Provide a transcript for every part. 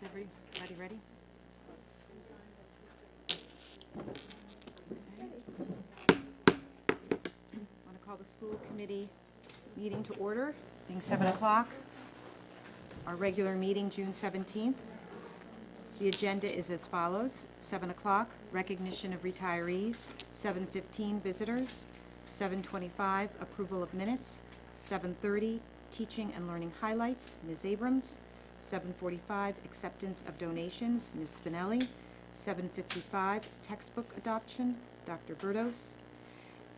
Is everybody ready? I want to call the school committee meeting to order, being 7 o'clock. Our regular meeting, June 17th. The agenda is as follows: 7 o'clock, recognition of retirees; 7:15, visitors; 7:25, approval of minutes; 7:30, teaching and learning highlights, Ms. Abrams; 7:45, acceptance of donations, Ms. Spinelli; 7:55, textbook adoption, Dr. Berdos;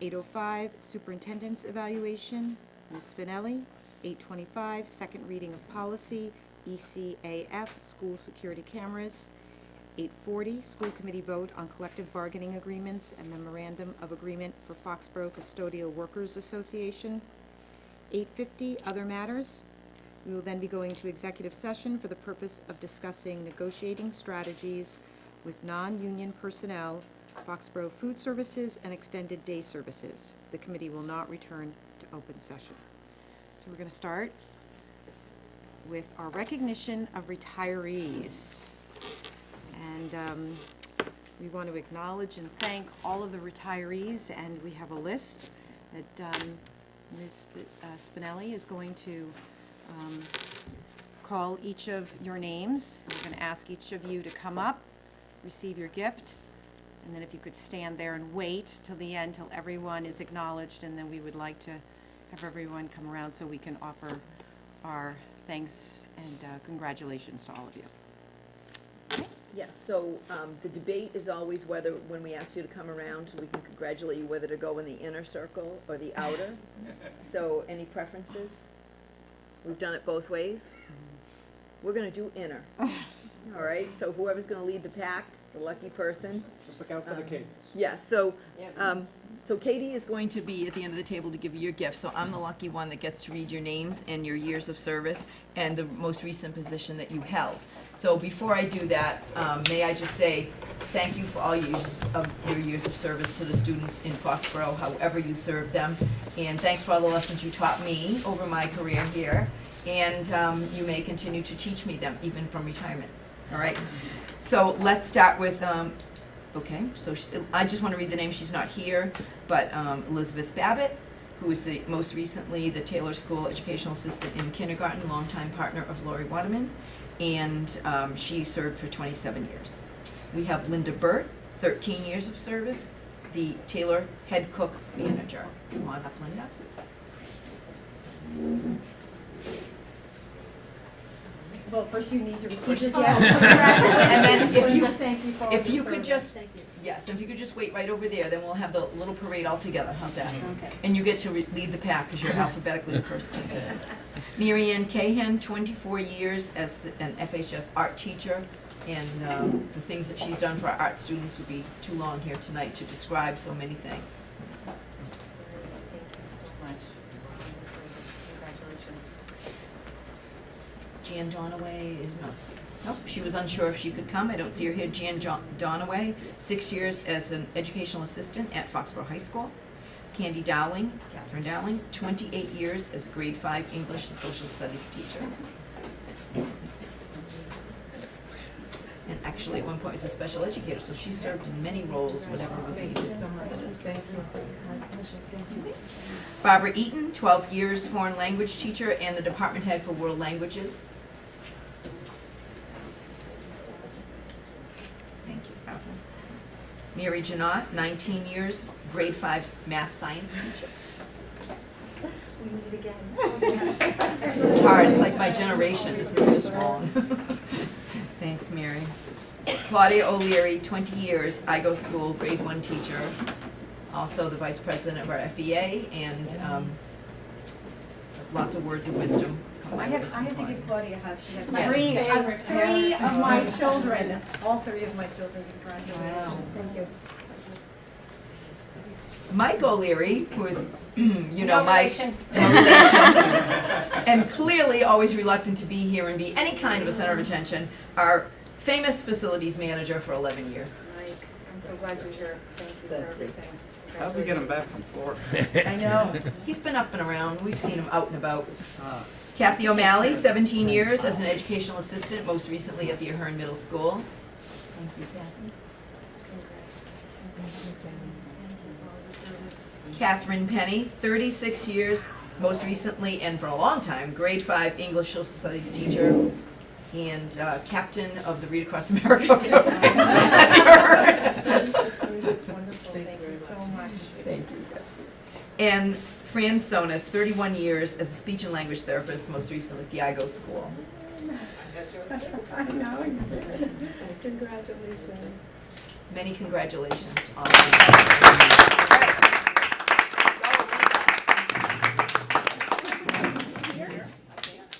8:05, superintendent's evaluation, Ms. Spinelli; 8:25, second reading of policy, ECAF, school security cameras; 8:40, school committee vote on collective bargaining agreements and memorandum of agreement for Foxborough Custodial Workers Association; 8:50, other matters. We will then be going to executive session for the purpose of discussing negotiating strategies with non-union personnel, Foxborough Food Services, and Extended Day Services. The committee will not return to open session. So we're going to start with our recognition of retirees. And we want to acknowledge and thank all of the retirees, and we have a list that Ms. Spinelli is going to call each of your names. We're going to ask each of you to come up, receive your gift, and then if you could stand there and wait till the end, till everyone is acknowledged, and then we would like to have everyone come around so we can offer our thanks and congratulations to all of you. Yes, so the debate is always whether, when we ask you to come around, we can congratulate you whether to go in the inner circle or the outer. So any preferences? We've done it both ways. We're gonna do inner. All right, so whoever's gonna lead the pack, the lucky person. Just look out for the cadence. Yeah, so Katie is going to be at the end of the table to give you your gift. So I'm the lucky one that gets to read your names and your years of service and the most recent position that you held. So before I do that, may I just say thank you for all your years of service to the students in Foxborough, however you served them. And thanks for all the lessons you taught me over my career here. And you may continue to teach me them even from retirement. All right? So let's start with, okay, so I just want to read the name. She's not here, but Elizabeth Babbitt, who is most recently the Taylor School Educational Assistant in kindergarten, longtime partner of Lori Waterman, and she served for 27 years. We have Linda Burt, 13 years of service, the Taylor head cook manager. Come on up, Linda. Well, first you need to receive your gift. And then if you could just, yes, if you could just wait right over there, then we'll have the little parade all together. How's that? Okay. And you get to lead the pack because you're alphabetically the first. Mary Ann Cahan, 24 years as an FHS art teacher, and the things that she's done for our art students would be too long here tonight to describe, so many thanks. Thank you so much. Congratulations. Jan Donaway is not, nope, she was unsure if she could come. I don't see her here. Jan Donaway, 6 years as an educational assistant at Foxborough High School. Candy Dowling, Catherine Dowling, 28 years as a grade 5 English and social studies teacher. And actually at one point was a special educator, so she served in many roles, whatever was needed. Barbara Eaton, 12 years foreign language teacher and the department head for world languages. Thank you, Barbara. Mary Janot, 19 years, grade 5 math science teacher. We meet again. This is hard, it's like my generation, this is just wrong. Thanks, Mary. Claudia O'Leary, 20 years, IGO School, grade 1 teacher, also the vice president of our FEA, and lots of words of wisdom. I have to give Claudia a hug. She has Yes. three of my children, all 3 of my children. Congratulations. Wow. Thank you. Mike O'Leary, who is, you know, my relation. and clearly always reluctant to be here and be any kind of a center of attention, our famous facilities manager for 11 years. Mike, I'm so glad you're here. Thank you for everything. How'd we get him back from Florida? I know. He's been up and around. We've seen him out and about. Kathy O'Malley, 17 years as an educational assistant, most recently at the Ahern Middle School. Catherine Penny, 36 years, most recently and for a long time, grade 5 English social studies teacher and captain of the Read Across America program. It's wonderful, thank you so much. Thank you. And Fran Sonas, 31 years as a speech and language therapist, most recently at the IGO school. I know, you did. Congratulations. Many congratulations.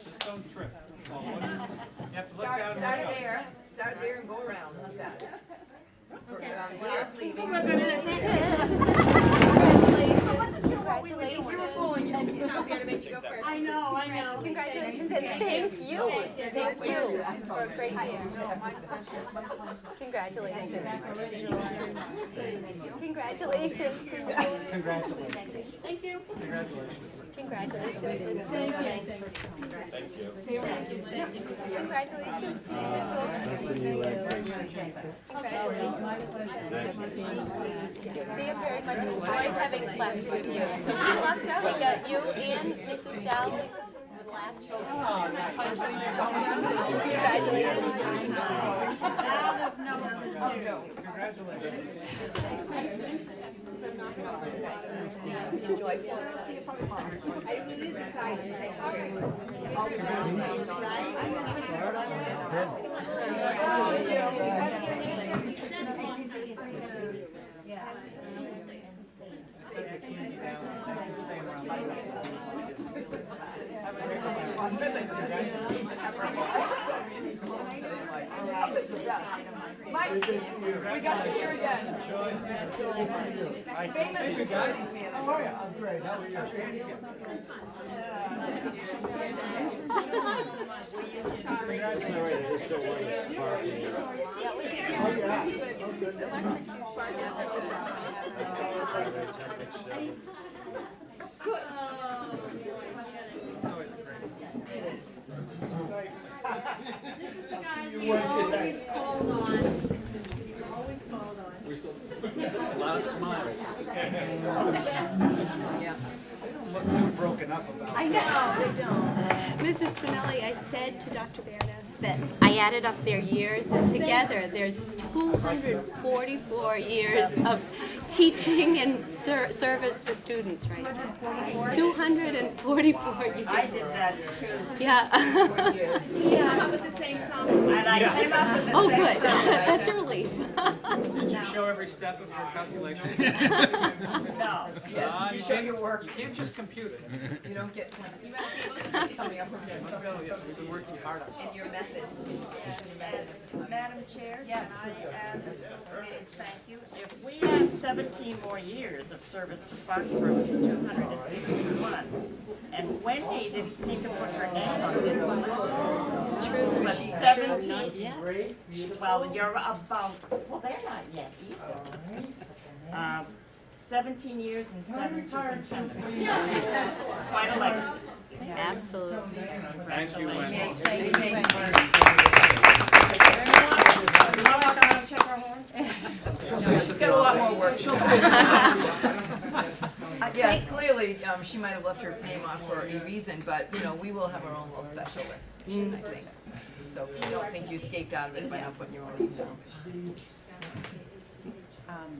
Just don't trip. You have to look down and look Start up. there, start there and go around, how's that? Leah's leaving. Congratulations. We were fooling you. I know. Congratulations and thank you. Thank you for a great year. Congratulations. Congratulations. Congratulations. Thank you. Congratulations. Congratulations. Thank you. Congratulations. Nice to meet you, Lexi. See, I very much enjoyed having Flex with you. So we lucked out. We got you and Mrs. Dowling with last year. Enjoy. Mike, we got you here again. Hey, you guys. How are you? I'm great. How are you? Sorry, I just don't want to spark you. Yeah, we did. Oh, yeah. Good. Electric spark now. It's always a great. This is the guy we always called on. Always called on. A lot of smiles. Yeah. Look too broken up about it. Mrs. Spinelli, I said to Dr. Bairdos that I added up their years, and together there's 244 years of teaching and service to students, right? 244 years. I did that too. Yeah. Came up with the same song. And I came up with the Oh, same good. thing. That's a relief. Did you show every step of your calculation? No. Yes, you show your work. You can't just compute it. You don't get points. Coming up with Must be able to- We've been working hard on it. and your method. Madam Chair, yes, I add the school committee's thank you. If we had 17 more years of service to Foxborough, it's 261. And Wendy didn't seem to put her name on this list. True. But 17, well, you're about, well, they're not yet either. 17 years and 7 superintendents. Quite a legacy. Absolutely. Thank you, Wendy. Thank you, She's got a lot more work. Yes, clearly, she might have left her name off for a reason, but, you know, we will have our own little special recognition, I think. So I don't think you escaped out of it by not putting your own name down.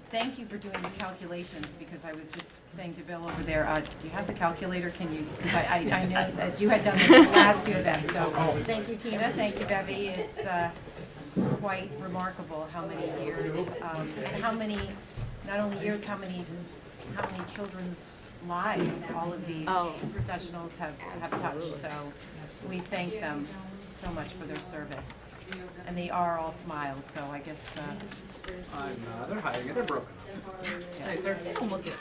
Thank you for doing the calculations, because I was just saying to Bill over there, do you have the calculator? Can you, because I know that you had done this last year then, so thank you, Tina, thank you, Bevy. It's quite remarkable how many years, and how many, not only years, how many children's lives all of these professionals have touched, so we thank them so much for their service. And they are all smiles, so I guess, They're hiding it. They're broken up. Hey, they're, look at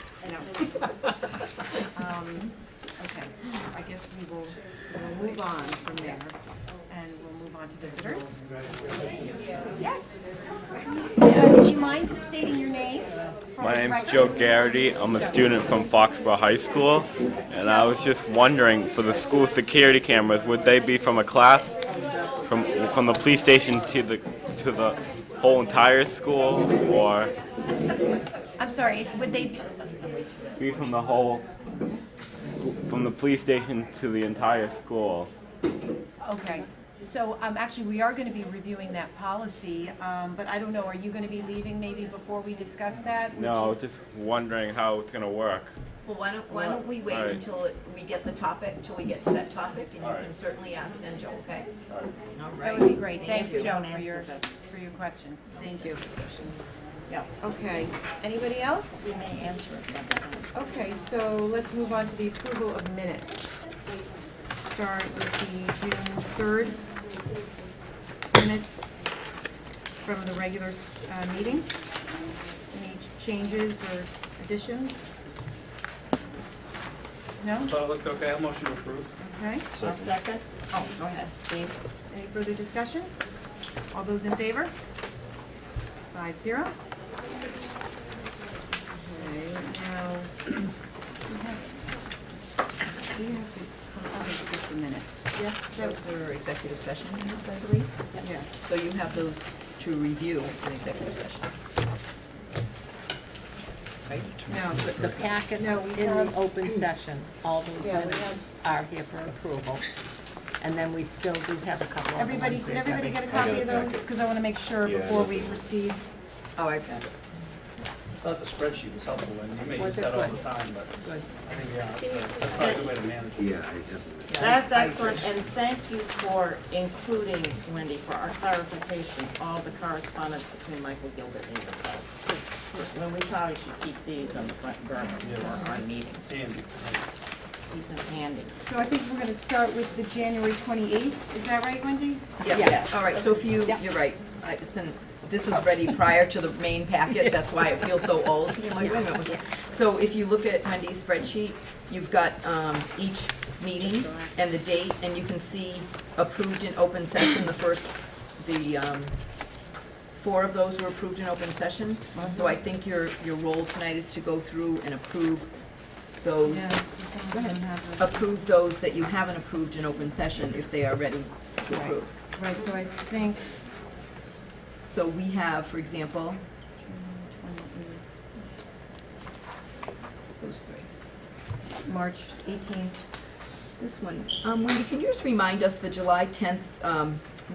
okay, I guess we'll move on from there, and we'll move on on to visitors. Yes. Would you mind stating your name? for My the name's record? Joe Garrity. I'm a student from Foxborough High School, and I was just wondering, for the school security cameras, would they be from a class, from the police station to the whole entire school, or I'm sorry, would they, be from the police station to the entire school? okay. So, actually, we are gonna be reviewing that policy, but I don't know, are you gonna be leaving maybe before we discuss that? Would No, you- just wondering how it's gonna work. Well, why don't we wait Alright. until we get to that topic, and you Alright. can certainly ask then, Joe, okay? All That right. would be great. Thank Thanks, you. Joe, Don't for answer your, that. for your question. Thank you. Yeah, Okay, anybody else? we may answer it another time. Okay, so let's move on to the approval of minutes. Start with the June 3rd minutes from the regular meeting. Any changes or additions? No? So it looked okay, I'll motion to approve. Okay. I'll second. Oh, go ahead, Steve. Any further discussion? All those in favor? 5-0. Okay, now, we have some other sets of minutes. Yes, Those are executive session minutes, I believe. yes. So you have those to review in executive session. Right? No, The packet No, we in have- the open session, all those Yeah, we minutes are here for approval. And then we still do have a couple of everybody, ones did that everybody get a copy of those? Because I want to make sure Yeah. before we proceed. Oh, I've got it. I thought the spreadsheet was helpful, and you may Was use it that all good? the time, but Good. I think, yeah, that's probably a good way to manage it. Yeah, I definitely. Yeah, That's I excellent, agree. and thank you for including, Wendy, for our clarification, all the correspondence between Michael Gilbert and yourself. Well, we probably should keep these on the front burner for our meetings. Andy, Keep them handy. So I think we're going to start with the January 28th. Is that right, Wendy? Yes, all right, so if you, you're right, this was ready prior to the main packet, that's why it feels so old. I'm like, wait a minute, was it? So if you look at Wendy's spreadsheet, you've got, each meeting and the date, and you can see approved in open session, the 4 of those were approved in open session. So I think your role tonight is to go through and approve those, Go ahead. approve those that you haven't approved in open session if they are ready to Right. approve. Right, so I think So we have, for example, those 3. March 18th. This one, Wendy, can you just remind us, the July 10th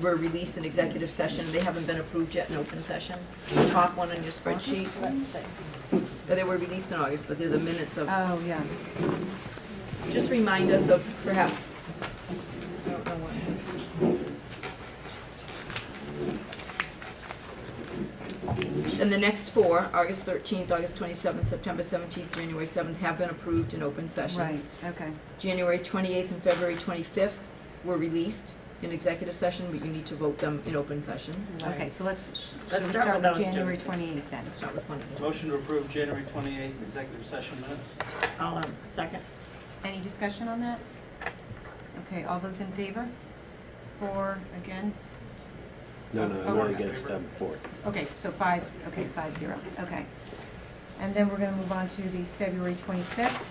were released in executive session, they haven't been approved yet in open session? The top one on your spreadsheet? Or they were released in August, but they're the minutes of, Oh, yeah. just remind us of perhaps, I don't know what. And the next 4, August 13th, August 27th, September 17th, January 7th, have been approved in open session. Right, okay. January 28th and February 25th were released in executive session, but you need to vote them in open session. Okay, so let's Let's should we start with those two. January 28th then. Let's start with one of them. motion to approve January 28th executive session minutes. I'll, second. Any discussion on that? Okay, all those in favor? For, against? No, Oh, I'm not against for. Okay, so 5, okay, 5-0, okay. And then we're gonna move on to the February 25th.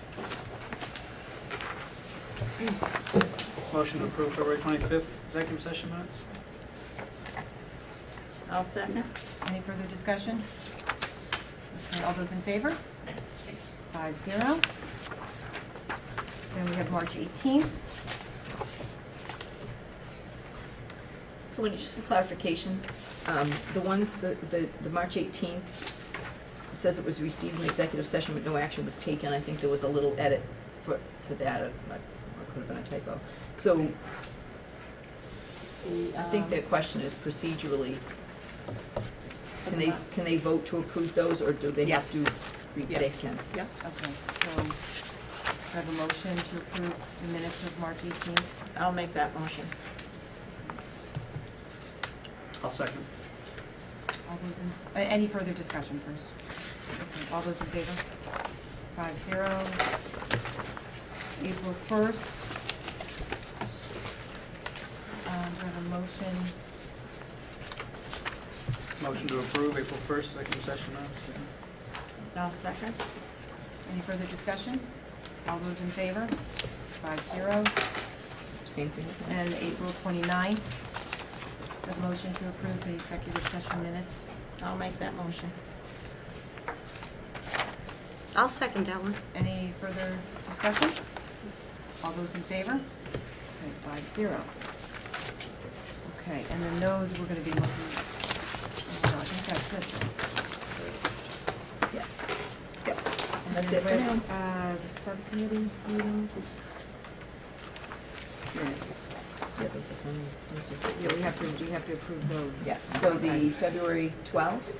Motion to approve February 25th executive session minutes. I'll second. Any further discussion? Okay, all those in favor? 5-0. Then we have March 18th. So Wendy, just for clarification, the ones, the March 18th says it was received in executive session but no action was taken. I think there was a little edit for that, or could have been a typo. So I think their question is procedurally, can they vote to approve those, or do they have Yes. to? They Yes. can. Yep. Okay, so I have a motion to approve the minutes of March 18th. I'll make that motion. I'll second. All those in, any further discussion first? Okay, all those in favor? 5-0. April 1st. Do I have a motion, Motion to approve April 1st, second session minutes. I'll second. any further discussion? All those in favor? 5-0. Same thing. And April 29th, the motion to approve the executive session minutes. I'll make that motion. I'll second that one. Any further discussion? All those in favor? Okay, 5-0. Okay, and then those we're gonna be looking, no, I think that's it. Yes. Yep. And That's then it for with, now. the subcommittee meetings. Minutes. Yeah, those are fun. Yeah, we have to approve those. Yes, so the Okay. February 12th.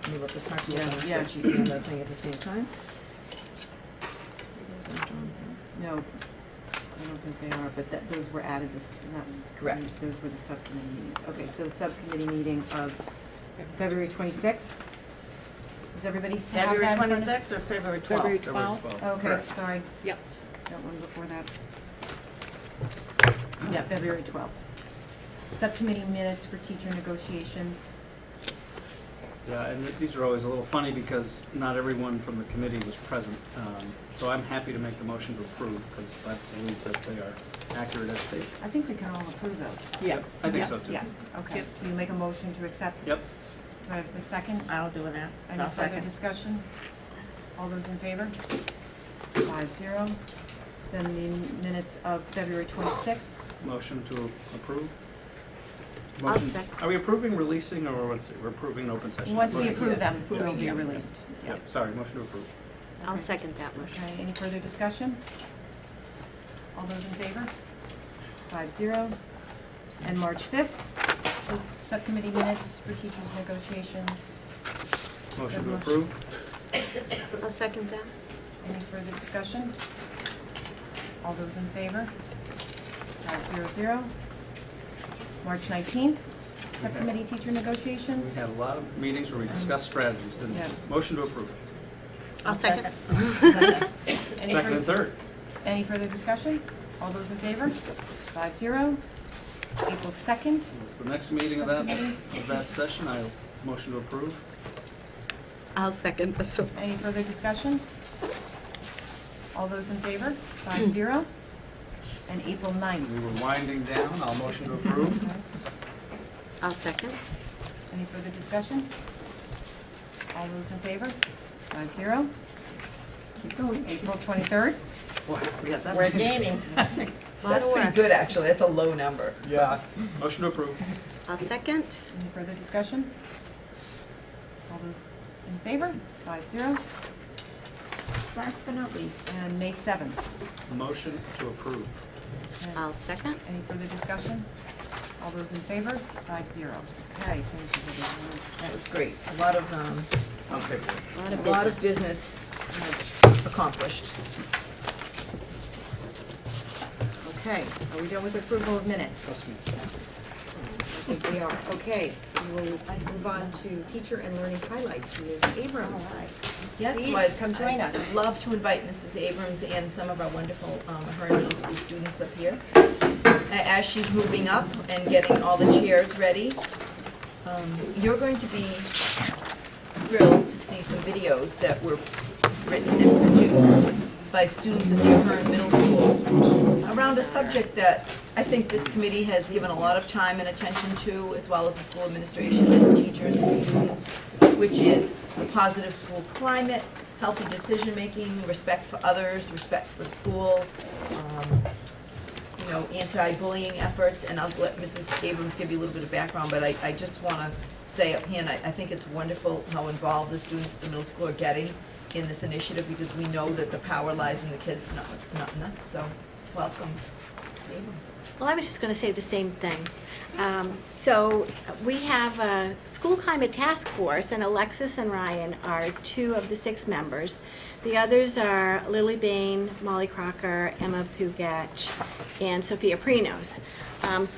Let me look at the Yeah, on the yeah. spreadsheet and the thing at the same time. Those aren't on here. No, I don't think they are, but those were added this, not. Correct. Those were the subcommittee meetings. Okay, so the subcommittee meeting of February 26th. Does everybody have that? February in front of- 26th or February 12th? February February 12th. 12th. Okay, Correct. sorry. Yep. That one before that. Yeah, February 12th. Subcommittee minutes for teacher negotiations. Yeah, and these are always a little funny because not everyone from the committee was present. So I'm happy to make the motion to approve because I believe that they are accurate as stated. I think we can all approve those. Yes. I think Yep. so too. Yes, okay, Yep. so you make a motion to accept. Yep. Do I have a second? I'll do that. Any I'll further second. discussion? All those in favor? 5-0. Then the minutes of February 26th. Motion to approve. I'll Motion- second. Are we approving releasing or what's it? We're approving an open session? Once we Motion- approve them, they'll Approving, be yeah. released. Yep, sorry, motion to approve. I'll Okay. second that motion. Okay, any further discussion? All those in favor? 5-0. And March 5th, subcommittee minutes for teachers' negotiations. Motion to Motion. approve. I'll second that. Any further discussion? All those in favor? 5-0. March 19th, subcommittee teacher negotiations. We had a lot of meetings where we discussed strategies, didn't Yeah. we? Motion to approve. I'll second. Any Second and fur- third. Any further discussion? All those in favor? 5-0. April 2nd, It's the next meeting of that session. I'll motion to approve. I'll second this one. any further discussion? All those in favor? 5-0. And April 9th. We were winding down. I'll motion to approve. I'll second. Any further discussion? All those in favor? 5-0. Keep going. April 23rd. Wow, we got that. We're gaining. Lot That's of pretty work. good, actually. That's a low number. Yeah. Motion to approve. I'll second. Any further discussion? All those in favor? 5-0. Last but not least. And May 7th. Motion to approve. And I'll second. any further discussion? All those in favor? 5-0. Okay, thank you, everyone. That was great. A lot of, Okay. A lot of business. accomplished. Okay, are we done with approval of minutes? Trust me. I think we are. Okay, we will move on to teacher and learning highlights. Ms. Abrams. Yes, Please so I'd come join us. I'd love to invite Mrs. Abrams and some of our wonderful Ahern Middle School students up here. As she's moving up and getting all the chairs ready, you're going to be thrilled to see some videos that were written and produced by students at the Ahern Middle School around a subject that I think this committee has given a lot of time and attention to, as well as the school administration and teachers and students, which is a positive school climate, healthy decision-making, respect for others, respect for the school, anti-bullying efforts, and I'll let Mrs. Abrams give you a little bit of background, but I just want to say up here, and I think it's wonderful how involved the students at the middle school are getting in this initiative, because we know that the power lies in the kids, not in us, so welcome, Mrs. Abrams. Well, I was just going to say the same thing. So we have a school climate task force, and Alexis and Ryan are 2 of the 6 members. The others are Lily Bain, Molly Crocker, Emma Pugatch, and Sophia Prinos,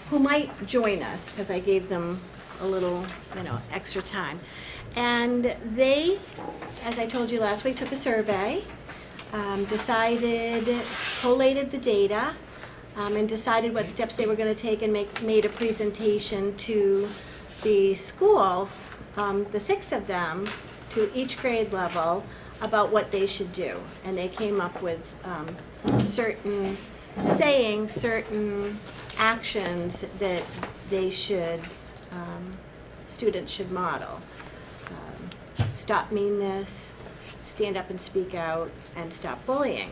who might join us because I gave them a little, extra time. And they, as I told you last week, took a survey, decided, collated the data, and decided what steps they were going to take and made a presentation to the school, the 6 of them, to each grade level about what they should do. And they came up with certain actions that they should, students should model. Stop meanness, stand up and speak out, and stop bullying.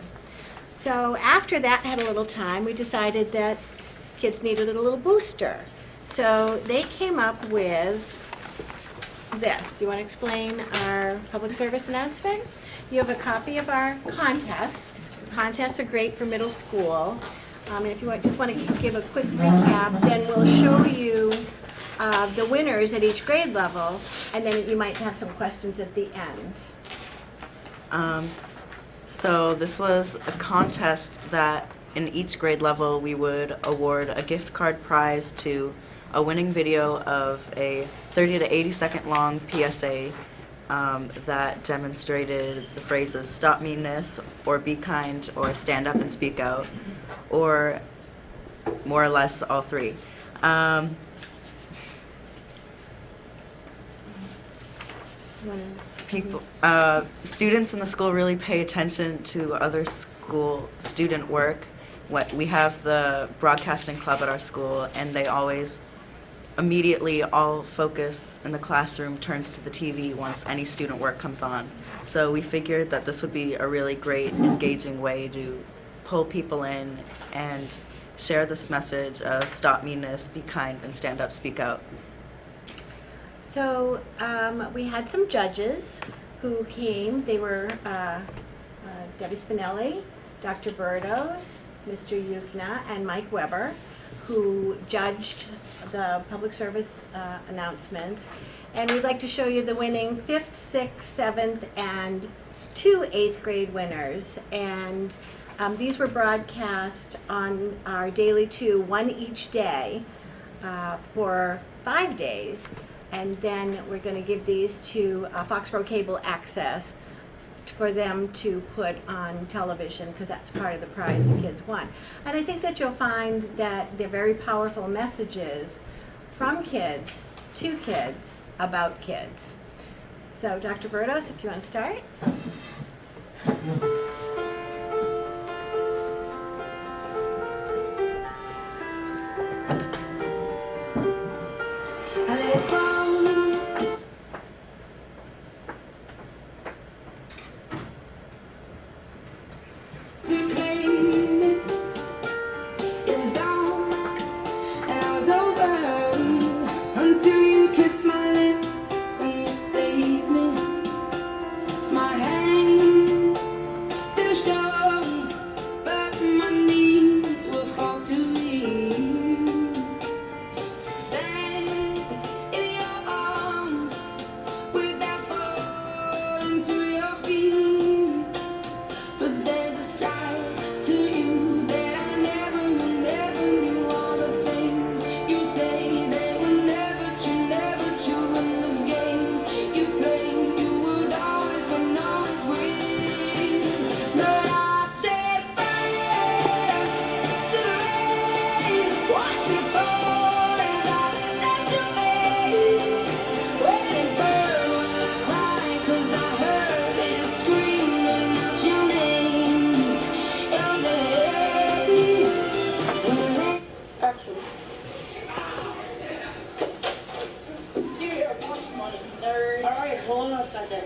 So after that had a little time, we decided that kids needed a little booster. So they came up with this. Do you want to explain our public service announcement? You have a copy of our contest. Contests are great for middle school. And if you just want to give a quick recap, then we'll show you the winners at each grade level, and then you might have some questions at the end. So this was a contest that in each grade level we would award a gift card prize to a winning video of a 30 to 80 second long PSA that demonstrated the phrases stop meanness, or be kind, or stand up and speak out, or more or less all 3. Students in the school really pay attention to other school student work. We have the broadcasting club at our school, and they always immediately all focus in the classroom turns to the TV once any student work comes on. So we figured that this would be a really great, engaging way to pull people in and share this message of stop meanness, be kind, and stand up, speak out. So we had some judges who came. They were Debbie Spinelli, Dr. Burdos, Mr. Yukna, and Mike Weber, who judged the public service announcements. And we'd like to show you the winning 5th, 6th, 7th, and 2 8th grade winners. And these were broadcast on our Daily 2, 1 each day, for 5 days. And then we're going to give these to Foxborough Cable Access for them to put on television, because that's part of the prize the kids won. And I think that you'll find that they're very powerful messages from kids to kids about kids. So Dr. Burdos, if you want to start.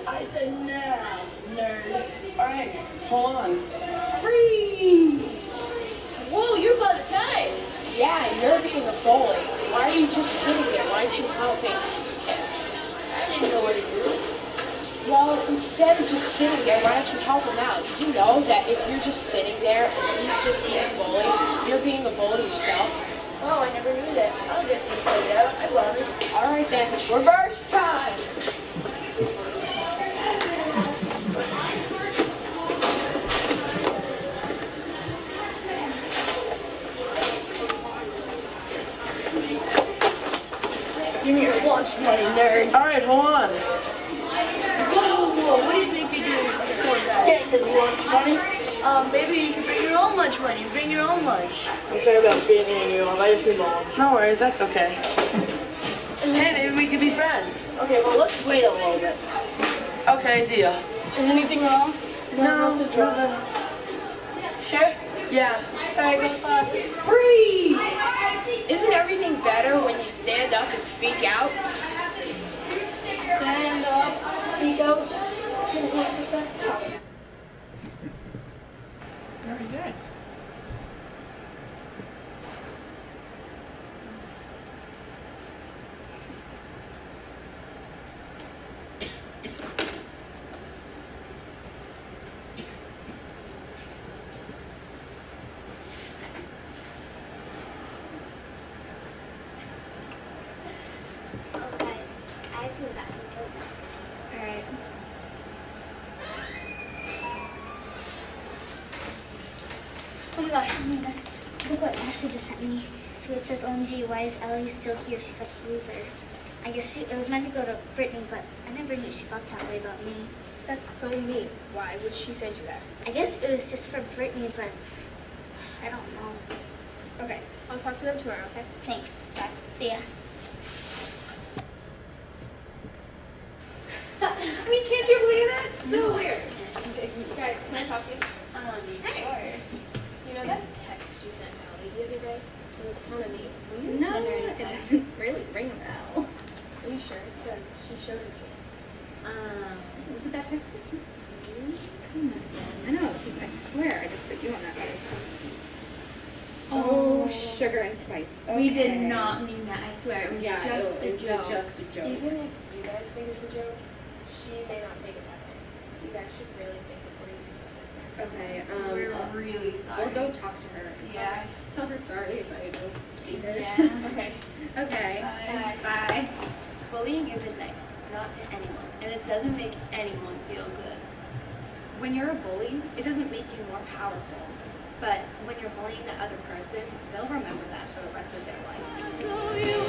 I said now, nerd. Alright, hold on. Freeze! Whoa, you're about to die. Yeah, you're being a bully. Why are you just sitting there? Why aren't you helping? I didn't know what to do. Well, instead of just sitting there, why don't you help him out? Did you know that if you're just sitting there and he's just being a bully, you're being a bully yourself? Oh, I never knew that. I'll get to play out. I promise. Alright then, reverse time! Give me your lunch money, nerd. Alright, hold on. Whoa, what do you think you're doing before that? Getting his lunch money? Maybe you should bring your own lunch money. Bring your own lunch. I'm sorry about being you. I just need my lunch. No worries, that's okay. And hey, maybe we could be friends. Okay, well, let's wait a little bit. Okay, deal. Is anything wrong? No, nothing. Sure? Yeah. Alright, go fast. Freeze! Isn't everything better when you stand up and speak out? Stand up, speak out. Very good. Okay, I do that. Alright. Oh my gosh, look what Ashley just sent me. So it says, OMG, why is Ellie still here? She's like a loser. I guess it was meant to go to Brittany, but I never knew she felt that way about me. That's so mean. Why would she send you that? I guess it was just for Brittany, but I don't know. Okay, I'll talk to them tomorrow, okay? Thanks. Bye. See ya. I mean, can't you believe that? It's so weird. Guys, can I talk to you? Hey. Sure. You know that text you sent Allie the other day? It was kind of neat. Will you No, send her it anything? doesn't really ring a bell. Are you sure? Because she showed it to me. Was it that text you sent? I know, because I swear I just put you on that list. Oh, sugar and spice. We did Okay. not mean that, I swear. It was Yeah, just a it's joke. just a joke. Even if you guys think it's a joke, she may not take it that way. You guys should really think before you do something. Okay, We're really sorry. We'll go talk to her. Yeah. Tell her sorry if I don't see her. Yeah. Okay. Okay. Bye. Bye. Bullying isn't nice, not to anyone, and it doesn't make anyone feel good. When you're a bully, it doesn't make you more powerful. But when you're bullying the other person, they'll remember that for the rest of their life.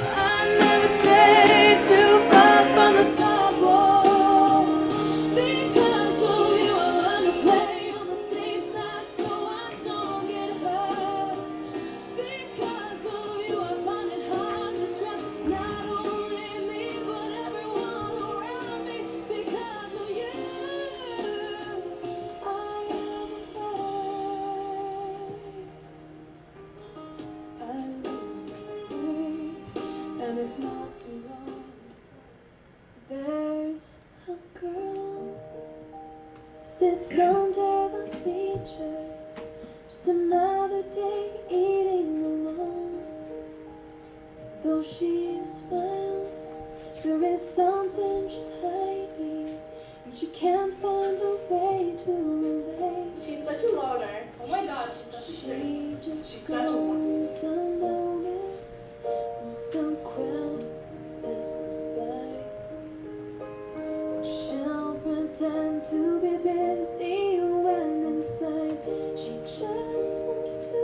There's a girl sits under the bleachers, just another day eating alone. Though she smiles, there is something she's hiding, and she can't find a way to relate. She's such a loner. Oh my god, she's such a She shit. just She's such a loner. goes unnoticed as the crowd passes by. She'll pretend to be busy when inside she just wants to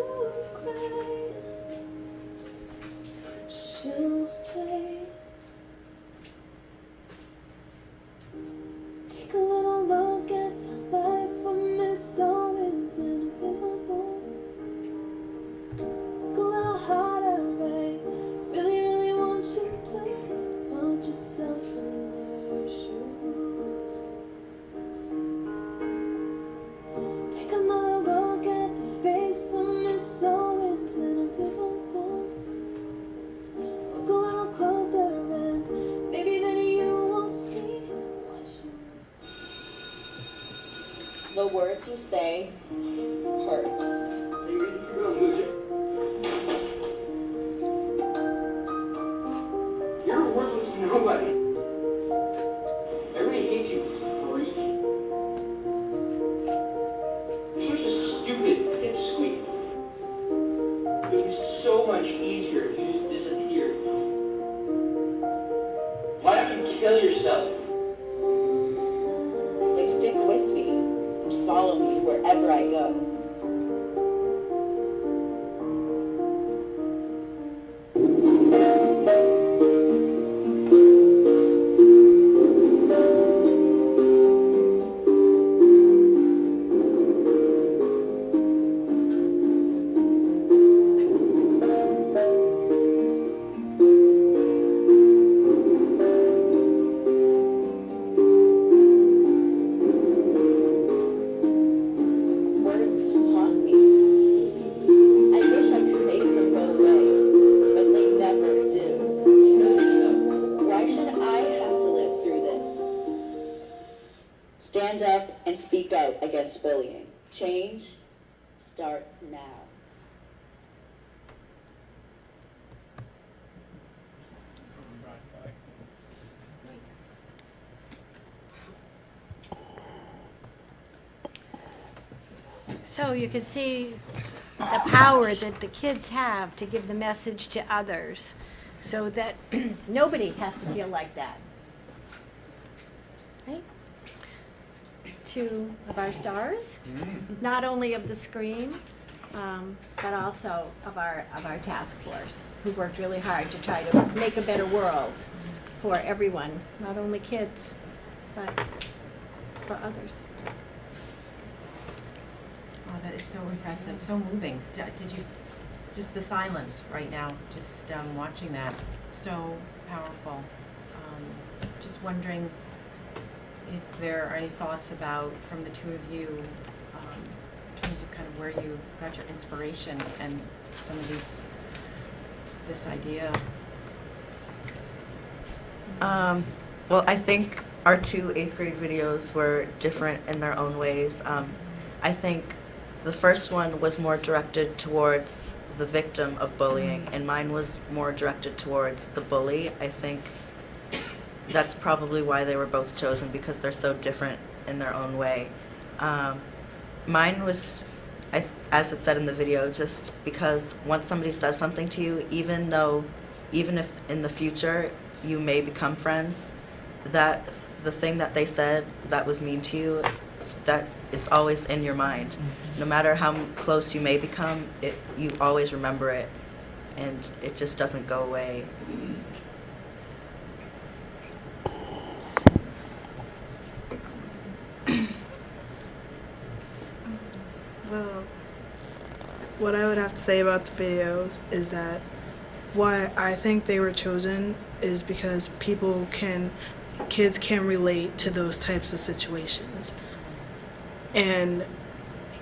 cry. She'll say, take a little look at the life of Miss Owens invisible. Look a little harder, I really, really want you to put yourself in their shoes. Take another look at the face of Miss Owens invisible. Look a little closer and maybe then you will see why she. The words you say hurt. You're a loser. You're a worthless nobody. Everybody hates you, freak. You're such a stupid pipsqueak. It would be so much easier if you just disappeared. Why don't you kill yourself? Like, stick with me and follow me wherever I go. against bullying. Change starts now. So you can see the power that the kids have to give the message to others so that nobody has to feel like that. Right? Two of our stars, not only of the screen, but also of our task force, who worked really hard to try to make a better world for everyone, not only kids, but for others. Oh, that is so impressive, so moving. Did you, just the silence right now, just watching that, so powerful. Just wondering if there are any thoughts about, from the two of you, in terms of kind of where you got your inspiration and some of this idea. Well, I think our two 8th grade videos were different in their own ways. I think the first one was more directed towards the victim of bullying, and mine was more directed towards the bully. I think that's probably why they were both chosen, because they're so different in their own way. Mine was, as it said in the video, just because once somebody says something to you, even if in the future you may become friends, that the thing that they said that was mean to you, that it's always in your mind. No matter how close you may become, you always remember it, and it just doesn't go away. Well, what I would have to say about the videos is that why I think they were chosen is because kids can relate to those types of situations. And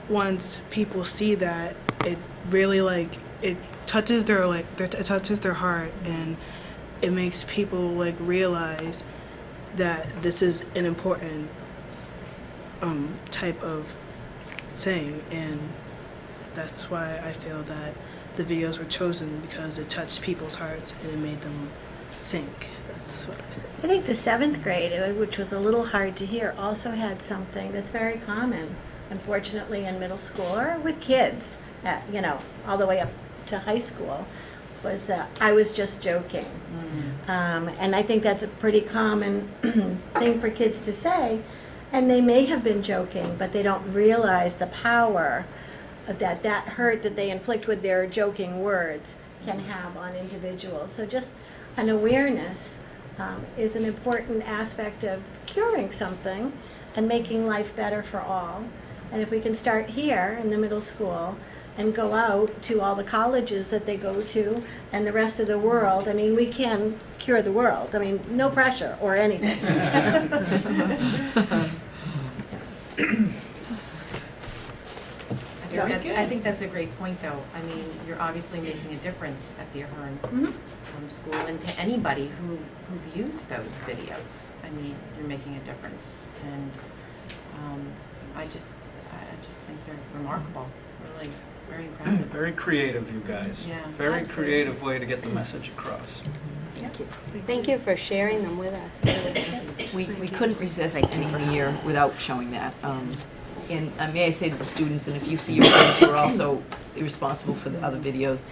once people see that, it really it touches their heart, and it makes people realize that this is an important type of thing, and that's why I feel that the videos were chosen, because it touched people's hearts and it made them think. That's what I think. I think the 7th grade, which was a little hard to hear, also had something that's very common, unfortunately, in middle school or with kids, all the way up to high school, was that I was just joking. And I think that's a pretty common thing for kids to say, and they may have been joking, but they don't realize the power that hurt that they inflict with their joking words can have on individuals. So just an awareness is an important aspect of curing something and making life better for all. And if we can start here in the middle school and go out to all the colleges that they go to and the rest of the world, I mean, we can cure the world. I mean, no pressure or anything. I think that's a great point, though. I mean, you're obviously making a difference at the Ahern School, and to anybody who've used those videos. I mean, you're making a difference, and I just think they're remarkable. Really, very impressive. Very creative, you guys. Yeah, very absolutely. creative way to get the message across. Thank you. Thank you for sharing them with us. We couldn't resist any year without showing that. And may I say to the students, and if you see your friends who are also responsible for the other videos,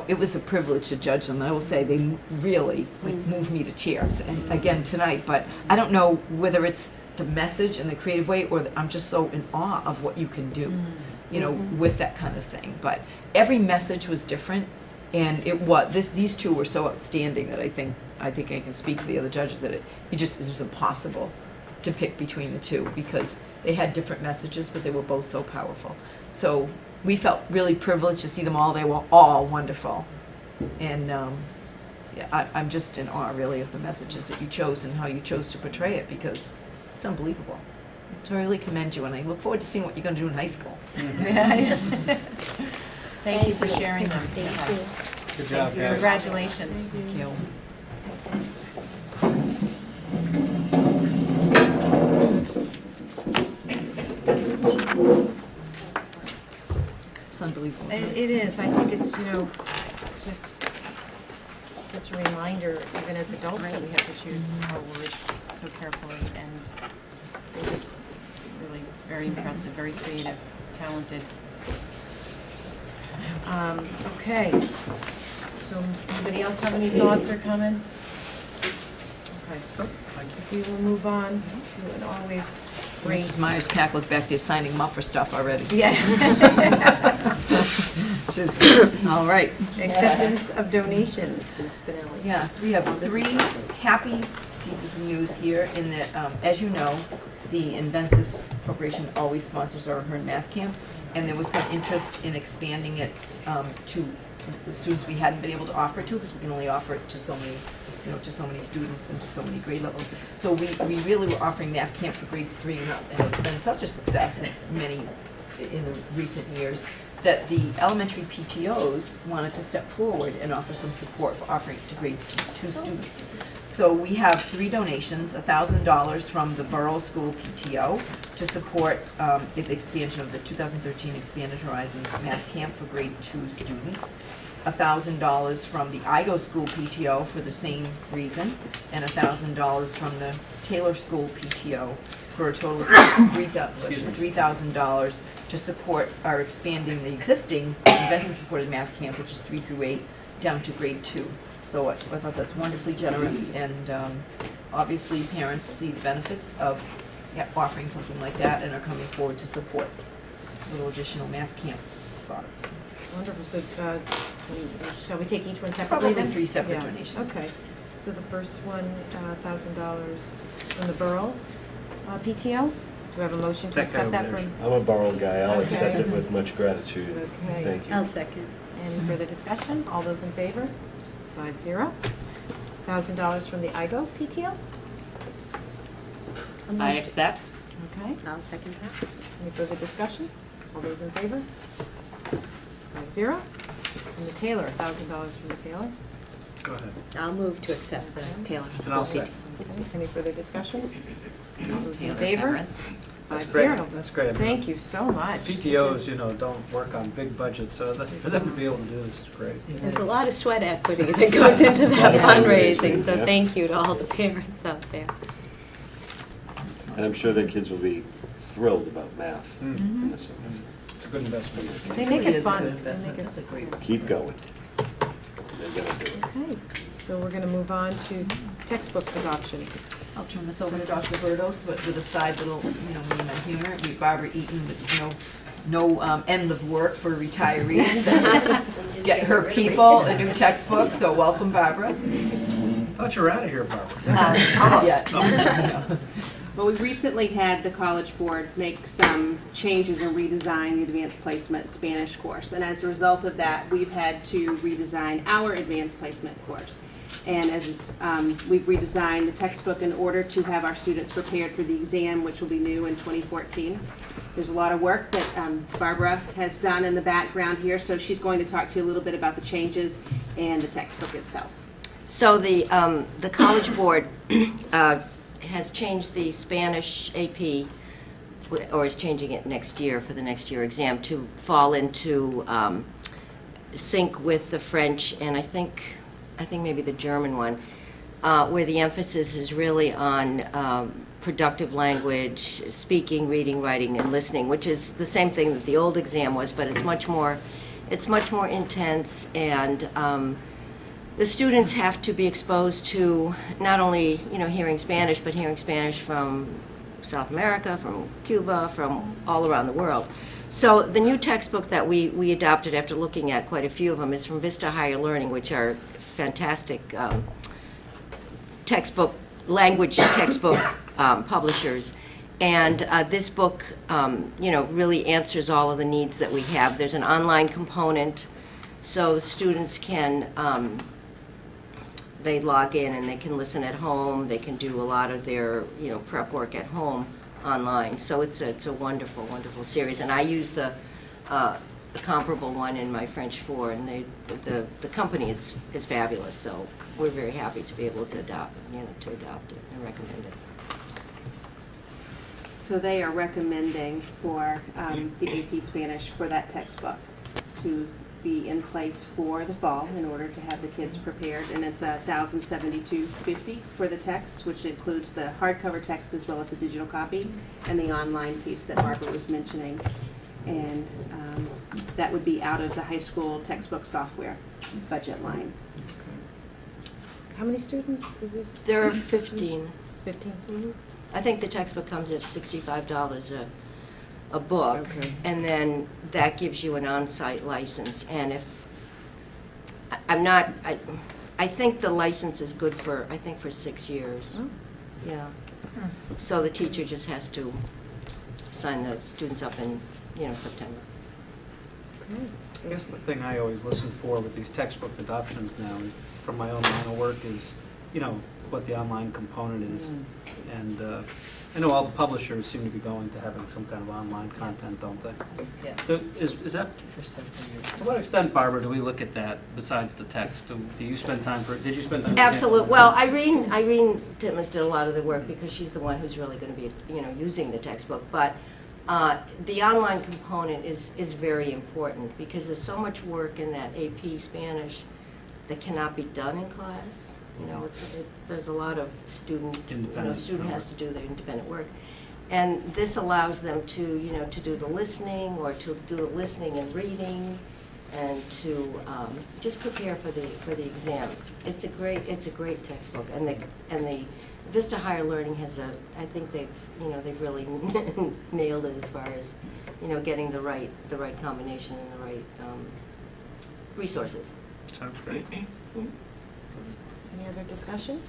it was a privilege to judge them. I will say they really moved me to tears, and again tonight. But I don't know whether it's the message and the creative way, or I'm just so in awe of what you can do, with that kind of thing. But every message was different, and these two were so outstanding that I think I can speak for the other judges that it was impossible to pick between the two, because they had different messages, but they were both so powerful. So we felt really privileged to see them all. They were all wonderful. And I'm just in awe, really, of the messages that you chose and how you chose to portray it, because it's unbelievable. So I really commend you, and I look forward to seeing what you're going to do in high school. Thank you for sharing them. Thank you. Good job, guys. Congratulations. Thank you. It's unbelievable. It is, I think it's, just such a reminder, even as adults, that we have to choose our words so carefully, and they're just really very impressive, very creative, talented. Okay, so anybody else have any thoughts or comments? Okay, we will move on to an always great. Mrs. Myers-Packel's back there signing Muffer stuff already. Yeah. Which is good. All right. Acceptance of donations, Ms. Spinelli. Yes, we have three happy pieces of news here in that, as you know, the Inventus Corporation always sponsors our Ahern Math Camp, and there was some interest in expanding it to students we hadn't been able to offer to, because we can only offer it to so many, to so many students and to so many grade levels. So we really were offering math camp for grades 3 and up, and it's been such a success that many in the recent years that the elementary PTOs wanted to step forward and offer some support for offering it to grade 2 students. So we have 3 donations, $1,000 from the Borough School PTO to support the expansion of the 2013 Expanded Horizons Math Camp for grade 2 students, $1,000 from the IGO School PTO for the same reason, and $1,000 from the Taylor School PTO for a total of $3,000 to support our expanding the existing Inventus-supported math camp, which is 3 through 8, down to grade 2. So I thought that's wonderfully generous, and obviously parents see the benefits of offering something like that and are coming forward to support little additional math camp spots. Wonderful. So shall we take each one separately? Probably 3 separate Yeah. donations. Okay. So the first one, $1,000 from the Borough PTO. Do we have a motion to accept that from? I'm a Borough guy. I'll Okay. accept it with much gratitude. Okay. Thank you. I'll second. Any further discussion? All those in favor? 5-0. $1,000 from the IGO PTO? I accept. Okay. I'll second that. Any further discussion? All those in favor? 5-0. And the Taylor, $1,000 from the Taylor? Go ahead. I'll move to accept the Taylor And I'll School second. Okay. Any further discussion? All those in Taylor favor? parents. 5-0. Great. That's great. Thank you so much. This PTOs, is- don't work on big budgets, so for them to be able to do this is great. There's a lot of sweat equity that goes into that Lot of fundraising, fundraising, so yeah. thank you to all the parents out there. And I'm sure their kids will be thrilled about math in the summer. It's a good investment. They make really it is a fun. good They investment. make it- That's a great one. Keep going. They're gonna do it. Okay, so we're gonna move on to textbook adoption. I'll turn this over to Dr. Burdos, but with a side little, meme and humor. Barbara Eaton, but there's no end of work for retirees. Get her people a new textbook, so welcome, Barbara. Thought you were out of here, Barbara. Almost. Well, we recently had the College Board make some changes and redesign the Advanced Placement Spanish course. And as a result of that, we've had to redesign our Advanced Placement course. And we've redesigned the textbook in order to have our students prepared for the exam, which will be new in 2014. There's a lot of work that Barbara has done in the background here, so she's going to talk to you a little bit about the changes and the textbook itself. So the College Board has changed the Spanish AP, or is changing it next year for the next year exam to fall into sync with the French and I think maybe the German one, where the emphasis is really on productive language, speaking, reading, writing, and listening, which is the same thing that the old exam was, but it's much more intense, and the students have to be exposed to not only hearing Spanish, but hearing Spanish from South America, from Cuba, from all around the world. So the new textbook that we adopted after looking at quite a few of them is from Vista Higher Learning, which are fantastic language textbook publishers. And this book, really answers all of the needs that we have. There's an online component, so the students can, they log in and they can listen at home. They can do a lot of their, prep work at home online. So it's a wonderful, wonderful series. And I use the comparable one in my French 4, and the company is fabulous. So we're very happy to be able to adopt it and recommend it. So they are recommending for the AP Spanish for that textbook to be in place for the fall in order to have the kids prepared. And it's $1,072.50 for the text, which includes the hardcover text as well as the digital copy and the online piece that Barbara was mentioning. And that would be out of the high school textbook software budget line. How many students is this? There are 15. 15? Mm-hmm. I think the textbook comes at $65 a book, and then that gives you an on-site license. And if I think the license is good for, I think for 6 years. Oh. Yeah. So the teacher just has to sign the students up in, September. I guess the thing I always listen for with these textbook adoptions now, from my own line of work, is, what the online component is. And I know all the publishers seem to be going to having some kind of online content, don't they? Yes. So is that, to what extent, Barbara, do we look at that besides the text? Do you spend time did you spend time? Absolutely. Well, Irene Titmus did a lot of the work because she's the one who's really going to be, using the textbook. But the online component is very important because there's so much work in that AP Spanish that cannot be done in class. There's a lot of student has to do their independent work. And this allows them to, to do the listening or to do the listening and reading and to just prepare for the exam. It's a great textbook. And the Vista Higher Learning has I think they've really nailed it as far as, getting the right combination and the right resources. Sounds great. Any other discussion?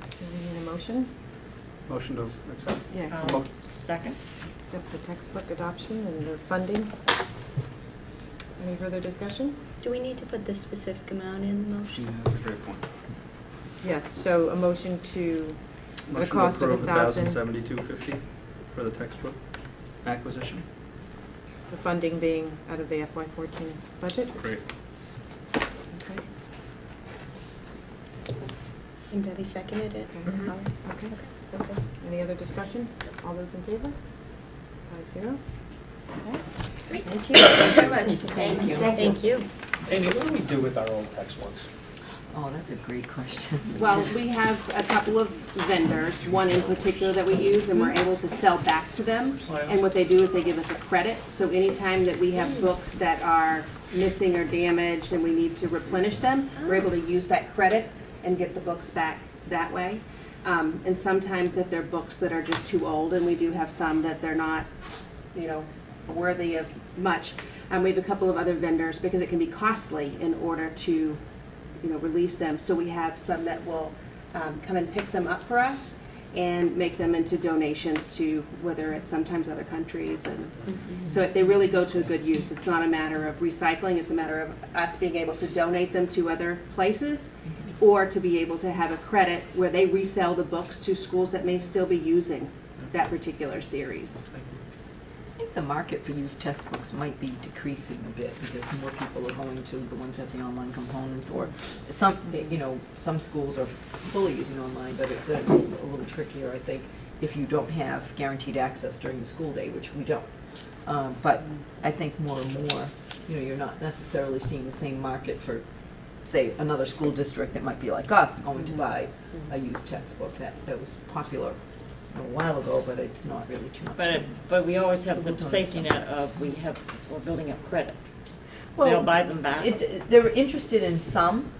So we need a motion? Motion to accept? Yeah. Second? Accept the textbook adoption and the funding. Any further discussion? Do we need to put the specific amount in the motion? Yeah, that's a great point. Yes, so a motion to, the Motion to cost of approve $1,000. $1,072.50 for the textbook acquisition. The funding being out of the FY14 budget? Great. Okay. And Betty seconded it? Okay. Any other discussion? All those in favor? 5-0. Okay. Great. Thank you. Thank you very much. Thank you. Thank you. Amy, what do we do with our old textbooks? Oh, that's a great question. Well, we have a couple of vendors, one in particular that we use, and we're able to sell back to them. And what they do is they give us a credit. So anytime that we have books that are missing or damaged and we need to replenish them, we're able to use that credit and get the books back that way. And sometimes if they're books that are just too old, and we do have some that they're not, worthy of much, we have a couple of other vendors because it can be costly in order to, release them. So we have some that will come and pick them up for us and make them into donations to whether it's sometimes other countries. And so they really go to a good use. It's not a matter of recycling, it's a matter of us being able to donate them to other places or to be able to have a credit where they resell the books to schools that may still be using that particular series. I think the market for used textbooks might be decreasing a bit because more people are going to the ones that have the online components, or some schools are fully using online, but that's a little trickier, I think, if you don't have guaranteed access during the school day, which we don't. But I think more and more, you're not necessarily seeing the same market for, say, another school district that might be like us going to buy a used textbook that was popular a while ago, but it's not really too much. But we always have the safety net of we're building up credit. Well, They'll buy them back. They're interested in some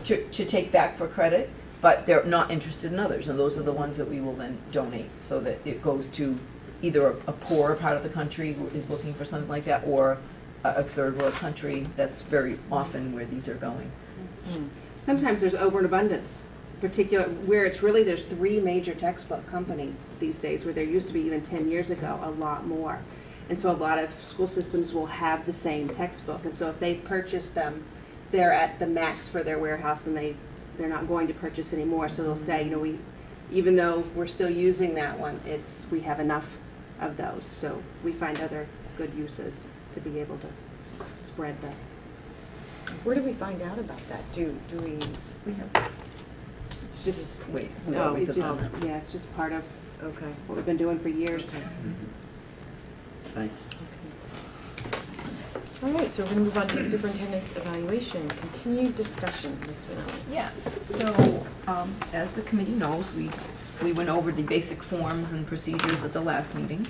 to take back for credit, but they're not interested in others, and those are the ones that we will then donate so that it goes to either a poorer part of the country who is looking for something like that, or a third world country. That's very often where these are going. Sometimes there's over an abundance, particular where it's really there's 3 major textbook companies these days, where there used to be even 10 years ago a lot more. And so a lot of school systems will have the same textbook, and so if they've purchased them, they're at the max for their warehouse, and they're not going to purchase anymore. So they'll say, we, even though we're still using that one, we have enough of those. So we find other good uses to be able to spread them. Where do we find out about that? Do we have? It's just wait. it's just part of Okay. what we've been doing for years. Thanks. All right, so we're going to move on to the superintendent's evaluation. Continued discussion, Ms. Spinelli. Yes, so, as the committee knows, we went over the basic forms and procedures at the last meeting.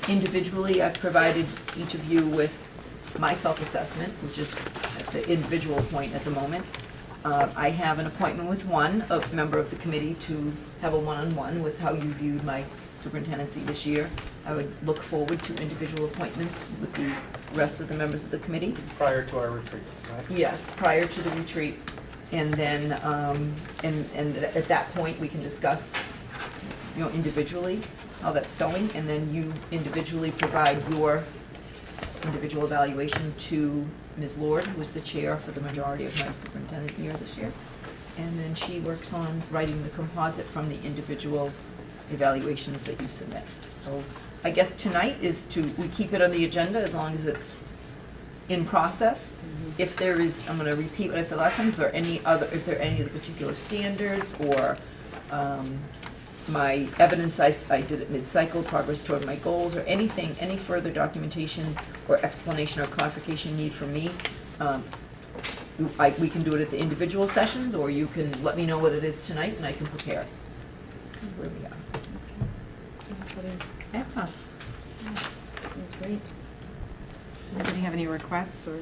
Individually, I've provided each of you with my self-assessment, which is at the individual point at the moment. I have an appointment with a member of the committee to have a one-on-one with how you viewed my superintendency this year. I would look forward to individual appointments with the rest of the members of the committee. Prior to our retreat, right? Yes, prior to the retreat. And then, and at that point, we can discuss, individually how that's going, and then you individually provide your individual evaluation to Ms. Lord, who was the chair for the majority of my superintendent year this year. And then she works on writing the composite from the individual evaluations that you submit. So I guess tonight is we keep it on the agenda as long as it's in process. If there is, I'm going to repeat what I said last time, if there are any of the particular standards or my evidence I did at mid-cycle, progress toward my goals, or anything, any further documentation or explanation or clarification need from me, we can do it at the individual sessions, or you can let me know what it is tonight and I can prepare. That's kind of where we are. Excellent. That's great. Does anybody have any requests or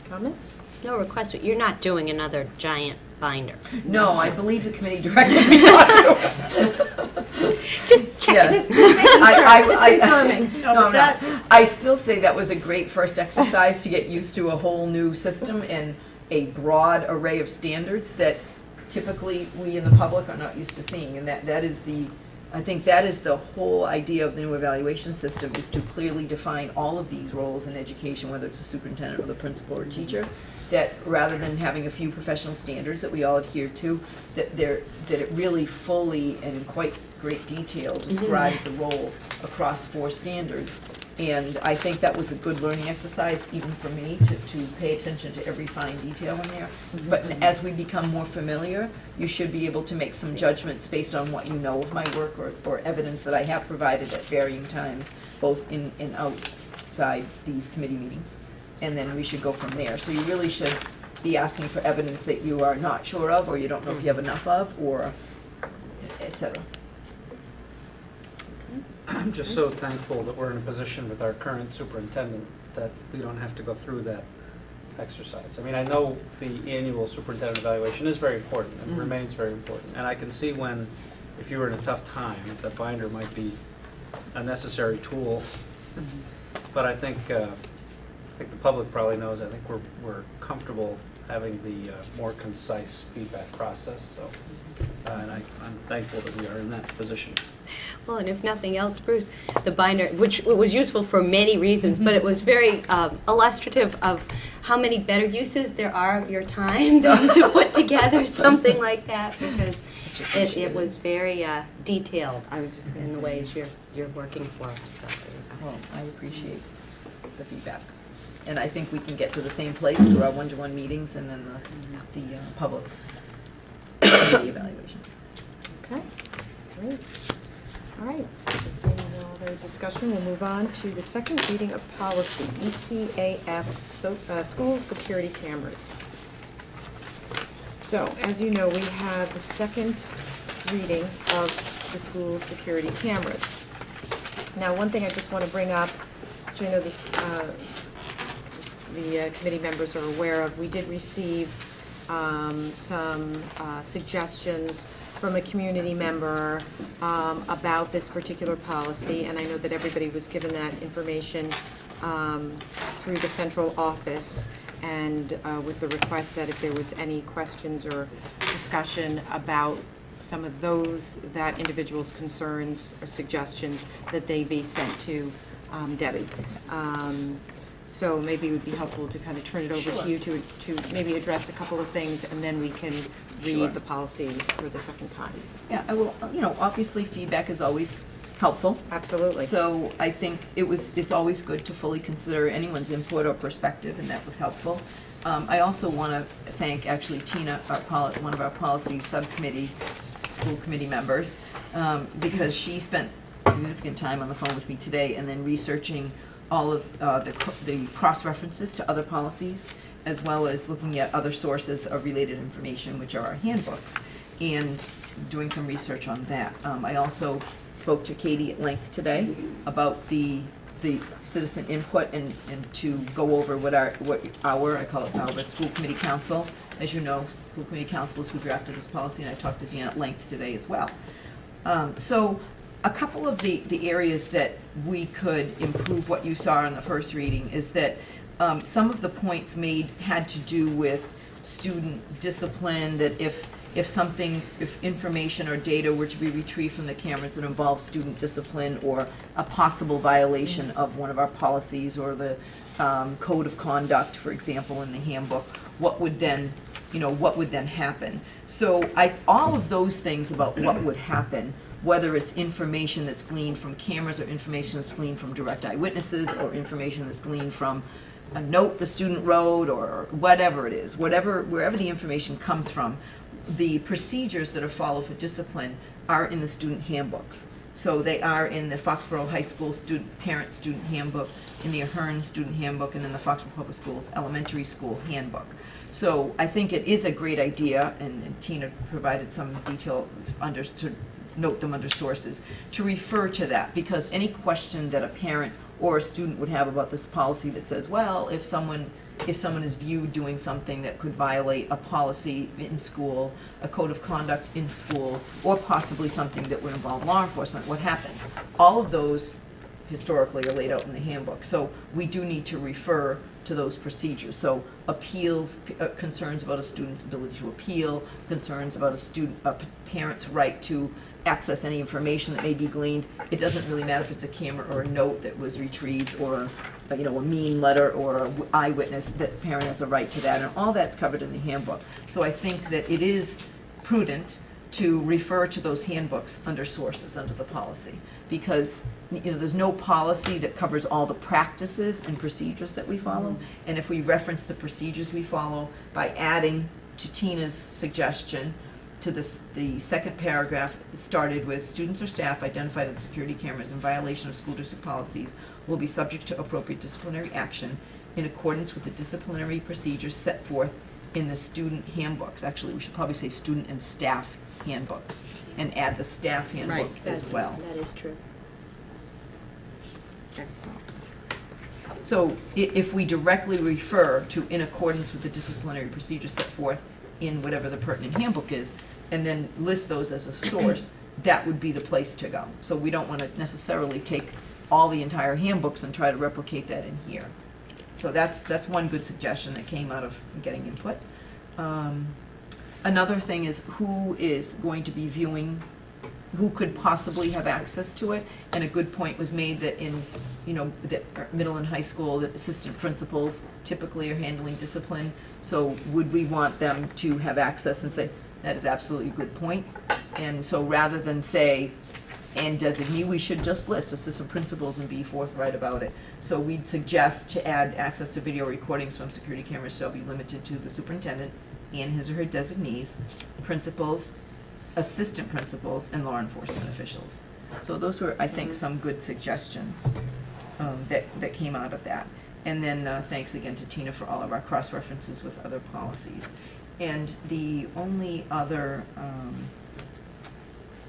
comments? No request, but you're not doing another giant binder. No, I believe the committee directed me not to. Just check it. Yes. Just making sure. Just confirming. No. I still say that was a great first exercise to get used to a whole new system and a broad array of standards that typically we in the public are not used to seeing. And I think that is the whole idea of the new evaluation system, is to clearly define all of these roles in education, whether it's a superintendent or the principal or teacher, that rather than having a few professional standards that we all adhere to, that it really fully and in quite great detail describes the role across 4 standards. And I think that was a good learning exercise, even for me, to pay attention to every fine detail in there. But as we become more familiar, you should be able to make some judgments based on what you know of my work or evidence that I have provided at varying times, both in and outside these committee meetings. And then we should go from there. So you really should be asking for evidence that you are not sure of, or you don't know if you have enough of, or et cetera. I'm just so thankful that we're in a position with our current superintendent that we don't have to go through that exercise. I mean, I know the annual superintendent evaluation is very important and remains very important. And I can see when, if you were in a tough time, the binder might be a necessary tool. But I think the public probably knows, I think we're comfortable having the more concise feedback process. So, and I'm thankful that we are in that position. Well, and if nothing else, Bruce, the binder, which was useful for many reasons, but it was very illustrative of how many better uses there are of your time than to put together something like that, because it was very detailed. I was just in the ways you're working for us. So. Well, I appreciate the feedback. And I think we can get to the same place through our one-to-one meetings and then the public committee evaluation. Okay, great. All right, so seeing no other discussion, we'll move on to the second reading of policy, ECAF, school security cameras. So, as you know, we have the second reading of the school security cameras. Now, one thing I just want to bring up, which I know the committee members are aware of, we did receive some suggestions from a community member about this particular policy, and I know that everybody was given that information through the central office, and with the request that if there was any questions or discussion about some of that individual's concerns or suggestions, that they be sent to Debbie. So maybe it would be helpful to kind of turn it over to you to maybe address a couple of things, and then we can read the policy for the second time. Yeah, I will, obviously feedback is always helpful. Absolutely. So I think it's always good to fully consider anyone's input or perspective, and that was helpful. I also want to thank actually Tina, one of our policy subcommittee school committee members, because she spent significant time on the phone with me today and then researching all of the cross-references to other policies, as well as looking at other sources of related information, which are our handbooks, and doing some research on that. I also spoke to Katie at length today about the citizen input and to go over what I call it our school committee council. As you know, school committee council is who drafted this policy, and I talked to Dan at length today as well. So a couple of the areas that we could improve what you saw in the first reading is that some of the points made had to do with student discipline, that if information or data were to be retrieved from the cameras that involve student discipline or a possible violation of one of our policies or the code of conduct, for example, in the handbook, what would then happen? So all of those things about what would happen, whether it's information that's gleaned from cameras or information that's gleaned from direct eyewitnesses or information that's gleaned from a note the student wrote or whatever it is, wherever the information comes from, the procedures that are followed for discipline are in the student handbooks. So they are in the Foxborough High School parent student handbook, in the Ahern student handbook, and in the Foxborough Public Schools elementary school handbook. So I think it is a great idea, and Tina provided some detail to note them under sources, to refer to that, because any question that a parent or a student would have about this policy that says, well, if someone is viewed doing something that could violate a policy in school, a code of conduct in school, or possibly something that would involve law enforcement, what happens? All of those historically are laid out in the handbook. So we do need to refer to those procedures. So appeals, concerns about a student's ability to appeal, concerns about a parent's right to access any information that may be gleaned. It doesn't really matter if it's a camera or a note that was retrieved, or a mean letter or an eyewitness, that parent has a right to that, and all that's covered in the handbook. So I think that it is prudent to refer to those handbooks under sources, under the policy, because there's no policy that covers all the practices and procedures that we follow, and if we reference the procedures we follow by adding to Tina's suggestion to the second paragraph, started with students or staff identified on security cameras in violation of school district policies will be subject to appropriate disciplinary action in accordance with the disciplinary procedures set forth in the student handbooks. Actually, we should probably say student and staff handbooks, and add the staff handbook as well. That is true. Excellent. So if we directly refer to in accordance with the disciplinary procedures set forth in whatever the pertinent handbook is, and then list those as a source, that would be the place to go. So we don't want to necessarily take all the entire handbooks and try to replicate that in here. So that's one good suggestion that came out of getting input. Another thing is who is going to be viewing, who could possibly have access to it, and a good point was made that in that middle and high school, that assistant principals typically are handling discipline. So would we want them to have access and say, that is absolutely a good point. And so rather than say, and designee, we should just list assistant principals and be forthright about it. So we'd suggest to add access to video recordings from security cameras shall be limited to the superintendent and his or her designees, principals, assistant principals, and law enforcement officials. So those were, I think, some good suggestions that came out of that. And then thanks again to Tina for all of our cross-references with other policies. And the only other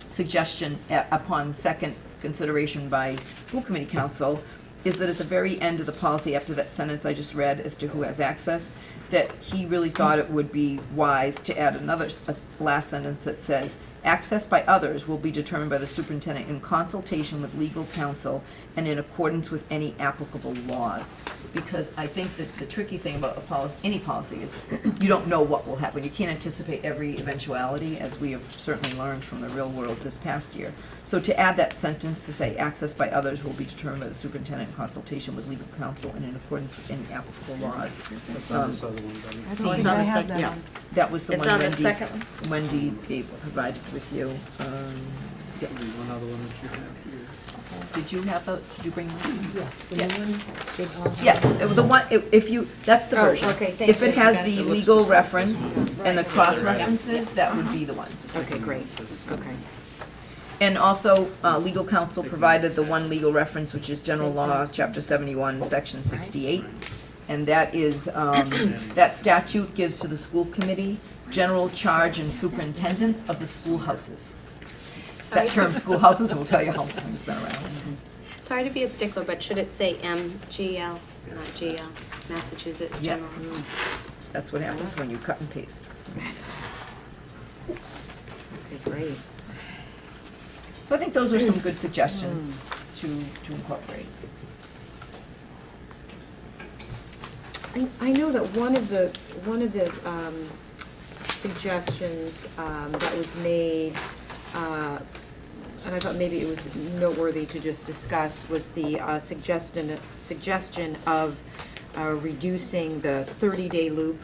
suggestion upon second consideration by school committee council is that at the very end of the policy, after that sentence I just read as to who has access, that he really thought it would be wise to add a last sentence that says, access by others will be determined by the superintendent in consultation with legal counsel and in accordance with any applicable laws. Because I think that the tricky thing about any policy is you don't know what will happen. You can't anticipate every eventuality, as we have certainly learned from the real world this past year. So to add that sentence to say, access by others will be determined by the superintendent in consultation with legal counsel and in accordance with any applicable laws. That's on this other one, Debbie. I don't think I have that Yeah, one. that was the It's one on the second one. Wendy provided with you. Should be one other one that you have here. Did you have did you bring them? Yes, the new ones should all have. Yes, the one, if you, that's the Oh, version. okay, thank If it you. has That- the it looks legal just- reference and the cross references, that would be the one. Okay, great, okay. And also, legal counsel provided the one legal reference, which is General Law, Chapter 71, Section 68. And that is, that statute gives to the school committee general charge and superintendence of the schoolhouses. That term, schoolhouses, will tell you how long it's been around. Sorry to be a stickler, but should it say MGL, not GL, Massachusetts Yes. General? That's what happens when you cut and paste. Okay, great. So I think those are some good suggestions to incorporate. I know that one of the suggestions that was made, and I thought maybe it was noteworthy to just discuss, was the suggestion of reducing the 30-day loop.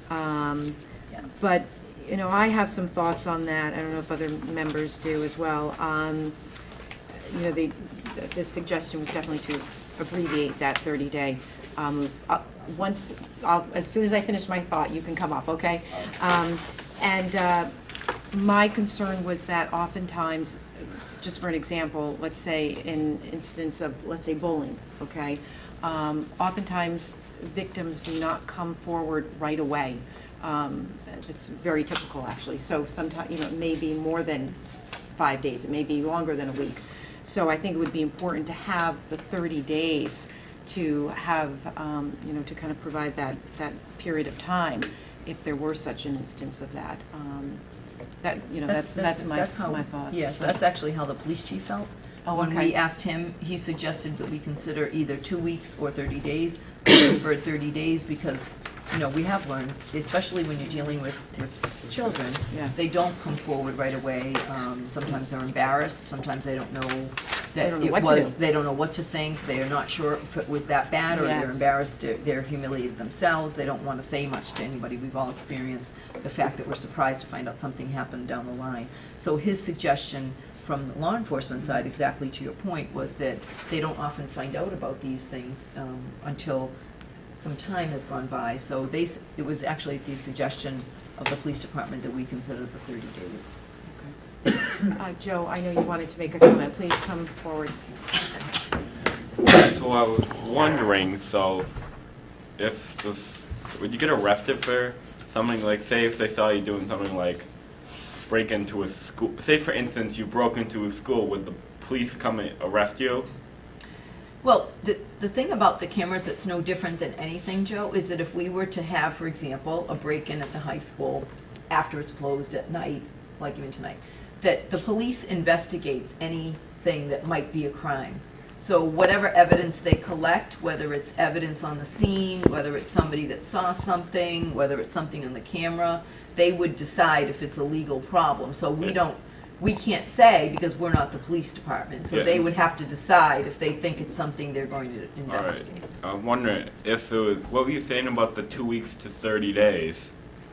But, you know, I have some thoughts on that. I don't know if other members do as well. You know, the suggestion was definitely to abbreviate that 30-day loop. As soon as I finish my thought, you can come up, okay? My concern was that oftentimes, just for an example, let's say in instance of, let's say, bullying, okay? Oftentimes, victims do not come forward right away. It's very typical, actually. So sometimes, you know, it may be more than 5 days. It may be longer than a week. So I think it would be important to have the 30 days to have, you know, to kind of provide that period of time if there were such an instance of that. That, you know, that's my thought. Yes, that's actually how the police chief felt. Oh, When okay. we asked him, he suggested that we consider either 2 weeks or 30 days. We preferred 30 days because, you know, we have learned, especially when you're dealing with children, Yes. they don't come forward right away. Sometimes they're embarrassed, sometimes they don't know They that don't know it what to was, do. they don't know what to think, they are not sure if it was that bad, or they're Yes. embarrassed, they're humiliated themselves, they don't want to say much to anybody. We've all experienced the fact that we're surprised to find out something happened down the line. So his suggestion from the law enforcement side, exactly to your point, was that they don't often find out about these things until some time has gone by. So it was actually the suggestion of the police department that we consider the 30-day loop. Joe, I know you wanted to make a comment. Please come forward. So I was wondering, so if this, would you get arrested for something like, say if they saw you doing something like break into a school, say for instance you broke into a school, would the police come and arrest you? Well, the thing about the cameras that's no different than anything, Joe, is that if we were to have, for example, a break-in at the high school after it's closed at night, like even tonight, that the police investigates anything that might be a crime. So whatever evidence they collect, whether it's evidence on the scene, whether it's somebody that saw something, whether it's something on the camera, they would decide if it's a legal problem. So we can't say because we're not the police department. So they would have to decide if they think it's something they're going to investigate. Alright, I'm wondering if it was, what were you saying about the 2 weeks to 30 days?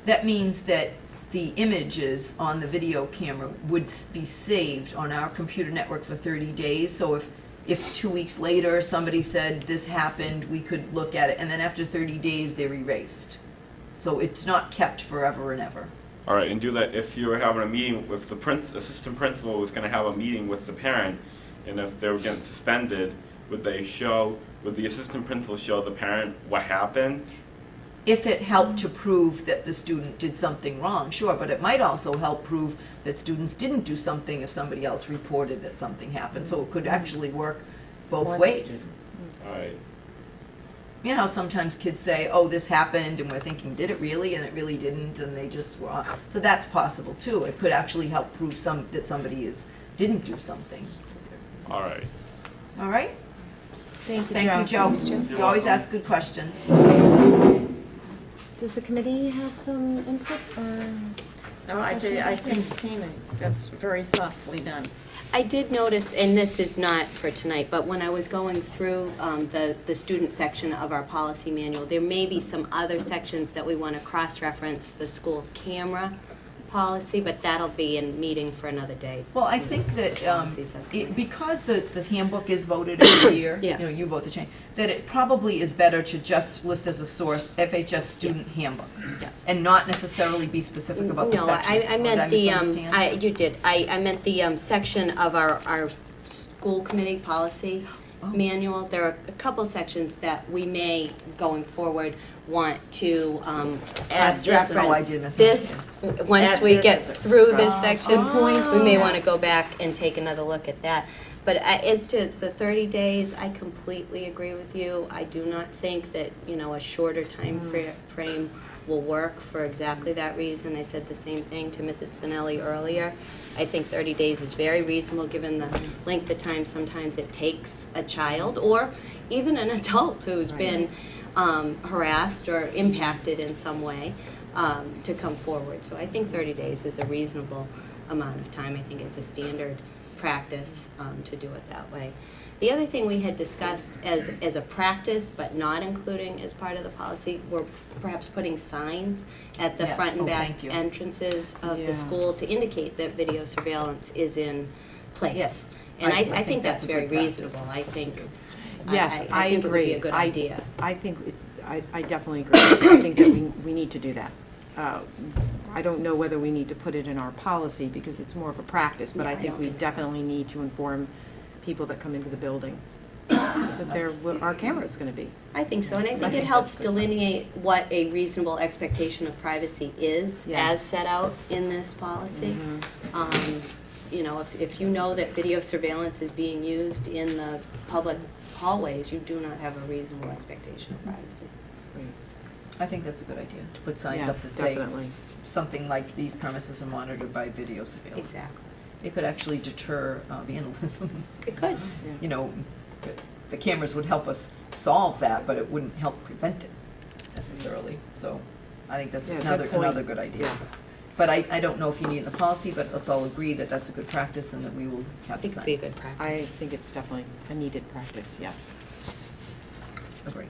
That means that the images on the video camera would be saved on our computer network for 30 days. So if 2 weeks later somebody said this happened, we could look at it, and then after 30 days they're erased. So it's not kept forever and ever. Alright, and do that if you were having a meeting with the assistant principal was going to have a meeting with the parent, and if they were getting suspended, would the assistant principal show the parent what happened? If it helped to prove that the student did something wrong, sure, but it might also help prove that students didn't do something if somebody else reported that something happened. So it could actually work both ways. Alright. You know how sometimes kids say, oh, this happened, and we're thinking, did it really? And it really didn't, and they just were. So that's possible too. It could actually help prove that somebody didn't do something. Alright. All right? Thank you, Thank Joe. you, Joe. You always ask good questions. Does the committee have some input or? No, I think Tina, that's very thoughtfully done. I did notice, and this is not for tonight, but when I was going through the student section of our policy manual, there may be some other sections that we want to cross-reference the school camera policy, but that'll be in meeting for another day. Well, I think that, Policy subcommittee. because the handbook is voted every year, Yeah. you vote the change, that it probably is better to just list as a source FHS student handbook, and not necessarily be specific about the No, sections. I Or did meant the, misunderstand? you did, I meant the section of our school committee policy manual. There are a couple sections that we may, going forward, want to cross-reference. Oh, I did This, once Add we this get as a through this cross- section, Good points. we may Yeah. want to go back and take another look at that. But as to the 30 days, I completely agree with you. I do not think that, a shorter time frame will work for exactly that reason. I said the same thing to Mrs. Spinelli earlier. I think 30 days is very reasonable, given the length of time sometimes it takes a child, or even an adult who's been harassed or impacted in some way, to come forward. So I think 30 days is a reasonable amount of time. I think it's a standard practice to do it that way. The other thing we had discussed as a practice, but not including as part of the policy, were perhaps putting signs at the Yes. front and Oh, back thank you. entrances of Yeah. the school to indicate that video surveillance is in place. Yes. And I I think that's a very good practice. reasonable. I think, Yes, I think it would be agree. a good idea. I think I definitely agree. I think that we need to do that. I don't know whether we need to put it in our policy because it's more of a practice, but Yeah, I I think don't we think so. definitely need to inform people that come into the building that our camera is going to be. I think so, and I think it helps delineate what a reasonable expectation of privacy is Yes. as set out in this policy. If you know that video surveillance is being used in the public hallways, you do not have a reasonable expectation of privacy. I think that's a good idea, to put signs Yeah, up that say definitely. something like, these premises are monitored by video surveillance. Exactly. It could actually deter vandalism. It could. The cameras would help us solve that, but it wouldn't help prevent it necessarily. So I think that's Yeah, good another point. good idea. Yeah. But I don't know if you need it in the policy, but let's all agree that that's a good practice and that we will I have the think signs. it'd be a good practice. I think it's definitely a needed practice, yes. Agree.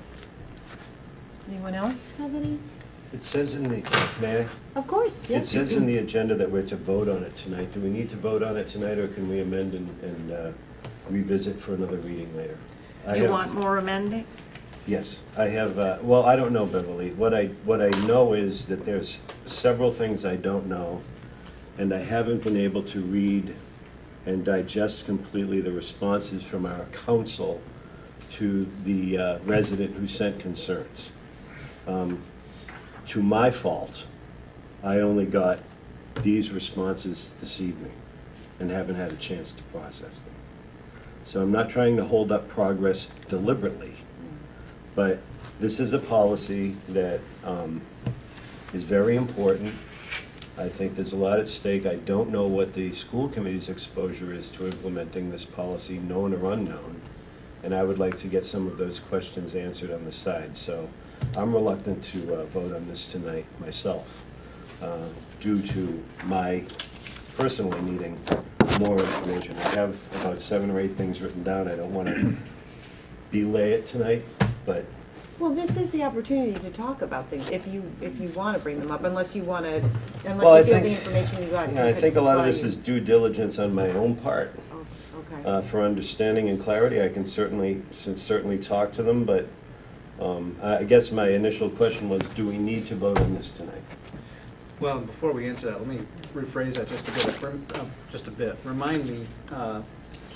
Anyone else have any? It says in the, may I? Of course, It yes. says in the agenda that we're to vote on it tonight. Do we need to vote on it tonight, or can we amend and revisit for another reading later? You want more amending? Yes, I have, well, I don't know, Beverly. What I know is that there's several things I don't know, and I haven't been able to read and digest completely the responses from our council to the resident who sent concerns. To my fault, I only got these responses this evening and haven't had a chance to process them. So I'm not trying to hold up progress deliberately, but this is a policy that is very important. I think there's a lot at stake. I don't know what the school committee's exposure is to implementing this policy, known or unknown, and I would like to get some of those questions answered on the side. So I'm reluctant to vote on this tonight myself, due to my personally needing more information. I have about 7 or 8 things written down. I don't want to belay it tonight, but Well, this is the opportunity to talk about things, if you want to bring them up, unless you want to, Well, unless I you feel the think- information you got. yeah, I could think a lot of supply this you. is due diligence on my own part. Okay. For understanding and clarity. I can certainly talk to them, but I guess my initial question was, do we need to vote on this tonight? Well, before we answer that, let me rephrase that just a bit. Remind me,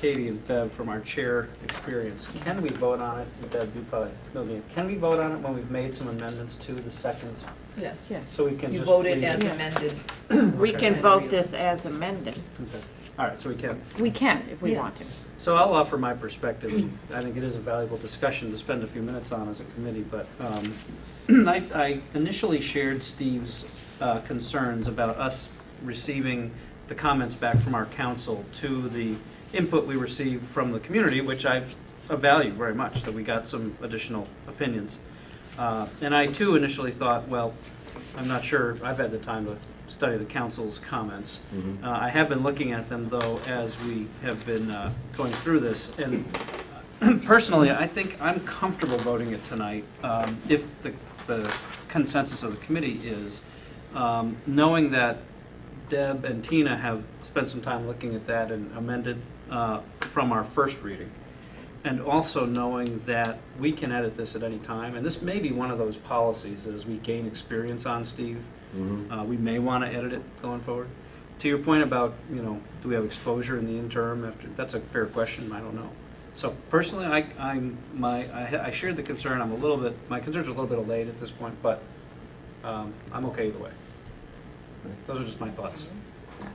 Katie and Bev, from our chair experience, can we vote on it? Bev, you probably know the, can we vote on it when we've made some amendments to the second? Yes. So we can You just vote it read as it? amended. We can vote this as amended. Okay. All right, so we can. We can, if we Yes. want to. So I'll offer my perspective. I think it is a valuable discussion to spend a few minutes on as a committee, but I initially shared Steve's concerns about us receiving the comments back from our council to the input we received from the community, which I value very much, that we got some additional opinions. And I too initially thought, well, I'm not sure, I've had the time to study the council's comments. I have been looking at them, though, as we have been going through this, and personally, I think I'm comfortable voting it tonight, if the consensus of the committee is, knowing that Deb and Tina have spent some time looking at that and amended from our first reading. And also knowing that we can edit this at any time, and this may be one of those policies that as we gain experience on, Steve, we may want to edit it going forward. To your point about, do we have exposure in the interim after, that's a fair question, I don't know. So personally, I shared the concern, my concerns are a little bit allayed at this point, but I'm okay either way. Those are just my thoughts.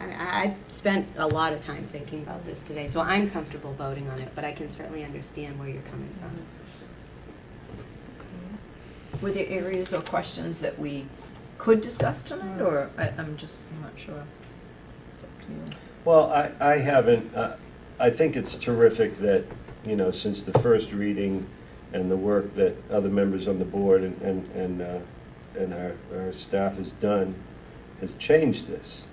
I spent a lot of time thinking about this today, so I'm comfortable voting on it, but I can certainly understand where you're coming from. Were there areas or questions that we could discuss tonight, or I'm not sure. It's up to you. Well, I haven't, I think it's terrific that, since the first reading and the work that other members on the board and our staff has done has changed this.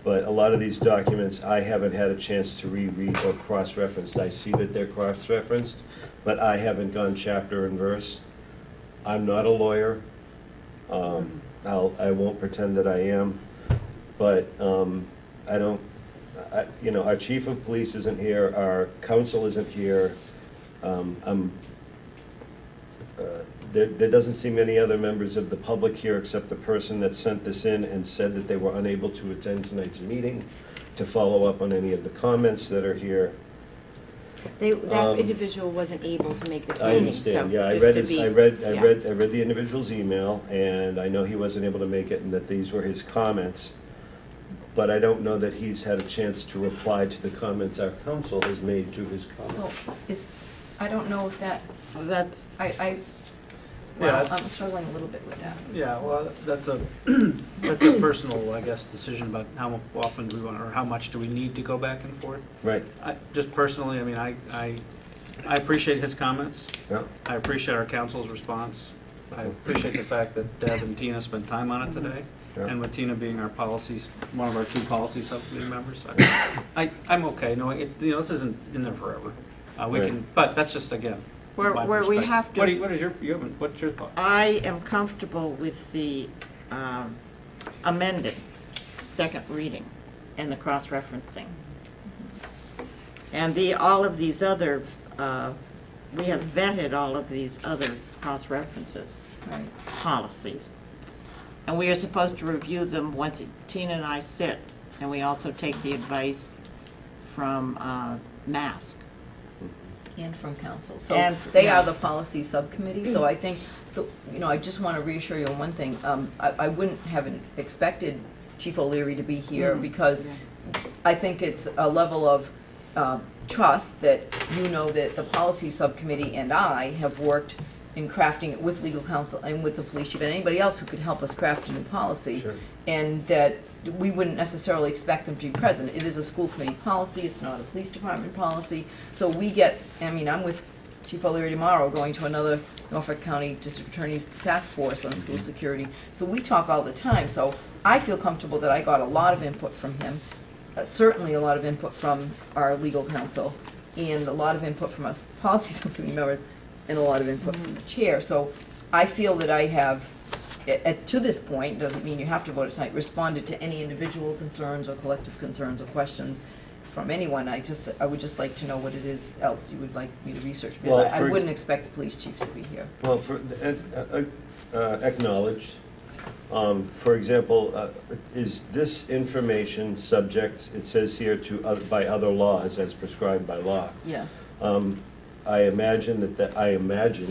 But a lot of these documents, I haven't had a chance to reread or cross-referenced. I see that they're cross-referenced, but I haven't gone chapter and verse. I'm not a lawyer. I won't pretend that I am, but our chief of police isn't here, our counsel isn't here. There doesn't seem any other members of the public here except the person that sent this in and said that they were unable to attend tonight's meeting to follow up on any of the comments that are here. That individual wasn't able to make this I meeting, understand, so yeah, I just to read be. the individual's email, and I know he wasn't able to make it and that these were his comments. But I don't know that he's had a chance to reply to the comments our counsel has made to his comments. Well, I don't know if that's, I'm struggling a little bit with that. Yeah, well, that's a personal, I guess, decision about how often do we want, or how much do we need to go back and forth. Right. Just personally, I appreciate his comments. Yeah. I appreciate our council's response. I appreciate the fact that Deb and Tina spent time on it today. Yeah. And with Tina being one of our two policy subcommittee members, I'm okay. No, this isn't in there forever. We Right. can, but that's just, again, Where my we perspective. have to. What's your thought? I am comfortable with the amended second reading and the cross-referencing. And all of these other, we have vetted all of these other cross-references, policies. And we are supposed to review them once Tina and I sit, and we also take the advice from MASC. And from council. So And they are the policy subcommittee, so I think, I just want to reassure you on one thing. I wouldn't have expected Chief O'Leary to be here because I think it's a level of trust that that the policy subcommittee and I have worked in crafting it with legal counsel and with the police chief and anybody else who could help us craft a new policy. Sure. And that we wouldn't necessarily expect them to be present. It is a school committee policy, it's not a police department policy. So we get, I'm with Chief O'Leary tomorrow going to another Norfolk County District Attorney's Task Force on school security. So we talk all the time. So I feel comfortable that I got a lot of input from him, certainly a lot of input from our legal counsel, and a lot of input from us policy subcommittee members, and a lot of input from the chair. So I feel that I have, to this point, doesn't mean you have to vote tonight, responded to any individual concerns or collective concerns or questions from anyone. I would just like to know what it is else you would like me to research, because Well, I wouldn't expect the police chief to be here. Well, acknowledged. For example, is this information subject, it says here, by other laws as prescribed by law? Yes. I imagine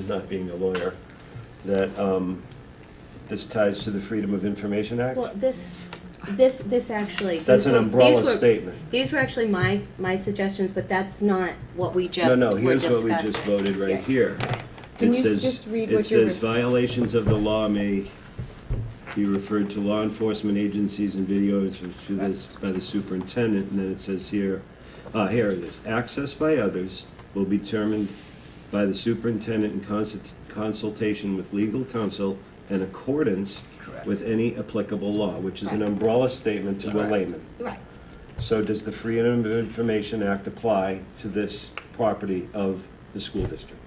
not being a lawyer, that this ties to the Freedom of Information Act? Well, this actually. That's an umbrella statement. These were actually my suggestions, but that's not what we just No, were here's what we discussing. just voted right here. Can It you says- just read It what you're says violations of the law may be referred to law enforcement agencies and videos to this by the superintendent, and then it says here, here it is, access by others will be determined by the superintendent in consultation with legal counsel in accordance with any applicable law, which is an umbrella statement to a layman. Right. So does the Freedom of Information Act apply to this property of the school district?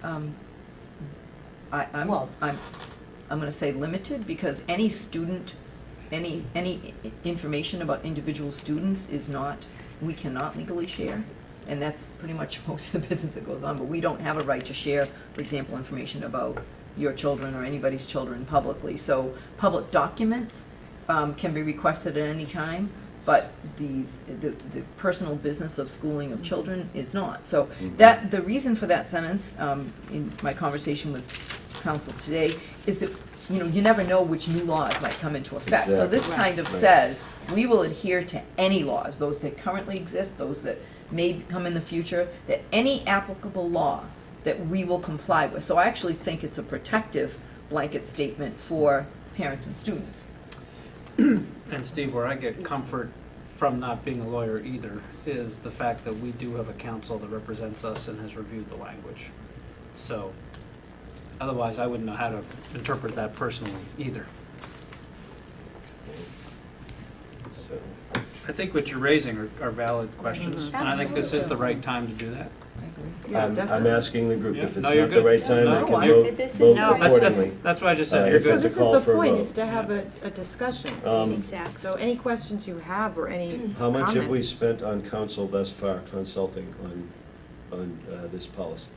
I'm going to say limited, because any student any information about individual students is not, we cannot legally share. And that's pretty much most of the business that goes on, but we don't have a right to share, for example, information about your children or anybody's children publicly. So public documents can be requested at any time, but the personal business of schooling of children is not. So that, the reason for that sentence, in my conversation with council today, is that, you know, you never know which new laws might come into effect. So Exactly. this kind of Right. says, we will adhere to any laws, those that currently exist, those that may come in the future, that any applicable law that we will comply with. So I actually think it's a protective blanket statement for parents and students. And Steve, where I get comfort from not being a lawyer either is the fact that we do have a counsel that represents us and has reviewed the language. So otherwise, I wouldn't know how to interpret that personally either. I think what you're raising are valid questions, and I think this is the right time to do that. I'm asking the group, Yeah, if it's no, you're not the good. right time, No, they I- can vote This is vote the right accordingly. That's why I just said, If you're it's good. a This is call the for a point, vote. is to have a discussion. Exactly. So any questions you have or any How much have we comments? spent on council thus far consulting on this policy?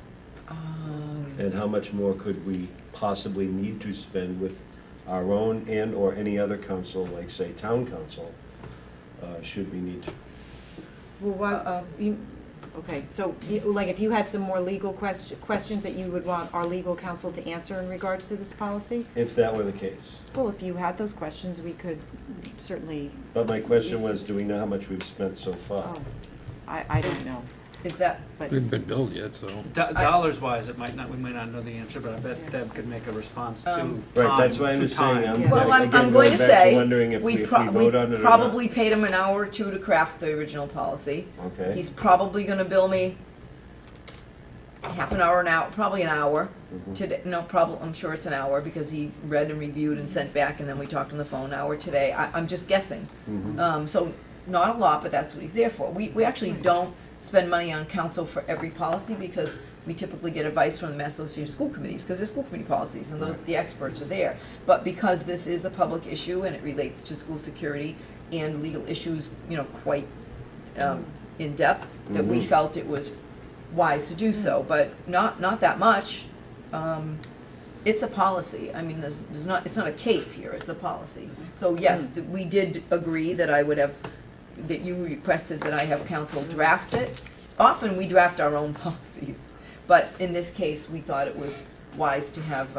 And how much more could we possibly need to spend with our own and/or any other council, like say town council, should we need to? Well, what, okay, so, like, if you had some more legal questions that you would want our legal counsel to answer in regards to this policy? If that were the case. Well, if you had those questions, we could certainly, But my question was, do we know how much we've spent so far? oh, I don't know. Is that, But We haven't been billed yet, so. Dollars wise, we might not know the answer, but I bet Deb could make a response to time. Right, that's why I'm to just saying, time. I'm, well, I'm again, going going to back say, to wondering if we we vote on it or not. probably paid him an hour or two to craft the original policy. Okay. He's probably gonna bill me half an hour, probably an hour. Mhm. Today, no, probably, I'm sure it's an hour, because he read and reviewed and sent back, and then we talked on the phone an hour today. I'm just guessing. Mhm. So, not a lot, but that's what he's there for. We actually don't spend money on counsel for every policy, because we typically get advice from the Mass Association of School Committees, because there's school committee policies, and those, the experts are there. But because this is a public issue, and it relates to school security and legal issues, you know, quite in depth, that we Mhm. felt it was wise to do so, but not that much. It's a policy. I mean, there's not, it's not a case here, it's a policy. So yes, we did agree that I would have, that you requested that I have counsel draft it. Often we draft our own policies, but in this case, we thought it was wise to have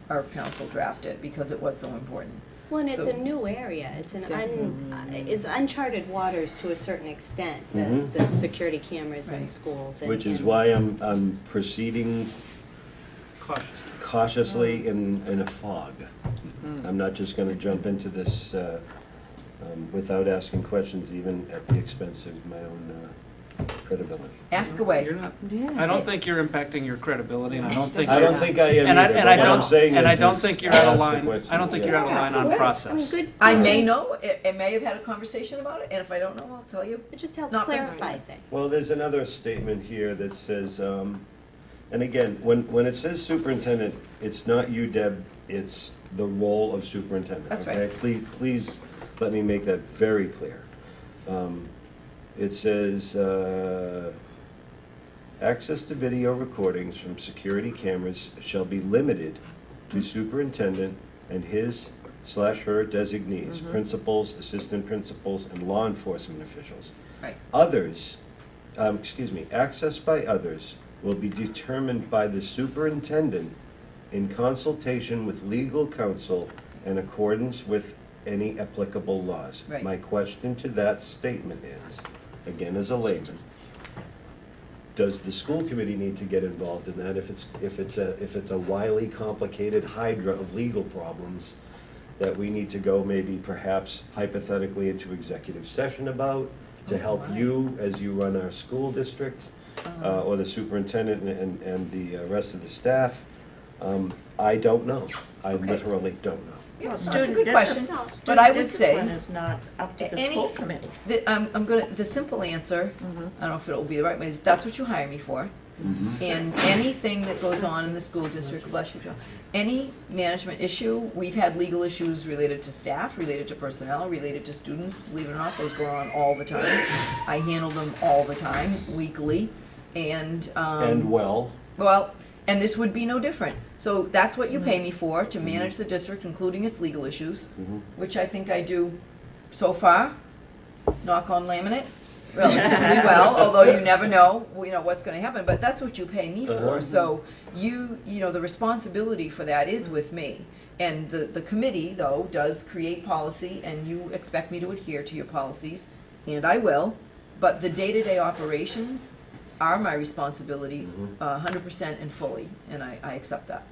our counsel draft it because it was so important. Well, and it's So- a new area. It's it's uncharted waters to a certain extent, Mhm. the security cameras in Right. schools. And, Which is and- why I'm proceeding Cautious. cautiously in a fog. Mm-hmm. I'm not just gonna jump into this without asking questions, even at the expense of my own credibility. Ask away. You're not, I don't think you're impacting your credibility, and I don't think I you're- don't think I am and I- either, and but I what I'm don't- saying and I is don't think you're out ask of the line. question, I don't think yeah. you're out of line on process. good. I may know, it may have had a conversation about it, and if I don't know, I'll tell you. It just helps Not been clarify told. things. Well, there's another statement here that says, and again, when it says superintendent, it's not you, Deb, it's the role of superintendent. That's okay? Please let me make that very clear. It says, access to video recordings from security cameras shall be limited to superintendent and his/her designees, principals, assistant principals, and law enforcement officials. Right. Others, access by others will be determined by the superintendent in consultation with legal counsel in accordance with any applicable laws. Right. My question to that statement is, again as a layman, does the school committee need to get involved in that if it's a wily, complicated hydra of legal problems that we need to go maybe perhaps hypothetically into executive session about to help you as you run our school district, or the superintendent and the rest of the staff? I don't know. I literally don't know. Yeah, Well, it's a student good question, discipline- but I would discipline say. is not up to the any- school committee. I'm gonna, the simple answer, I don't know if it'll be the right way, is that's what you hire me for. And anything that goes on in the school district, bless you, Joe, any management issue, we've had legal issues related to staff, related to personnel, related to students, believe it or not, those go on all the time. I handle them all the time, weekly, and. Well, and this would be no different. So that's what you pay me for, to manage the district, including its legal issues, which I think I do so far, knock on laminate, relatively well, although you never know, what's gonna happen, but that's what you pay me for. So you know, the responsibility for that is with me. And the committee, though, does create policy, and you expect me to adhere to your policies, and I will, but the day-to-day operations are my responsibility, 100% and fully, and I accept that.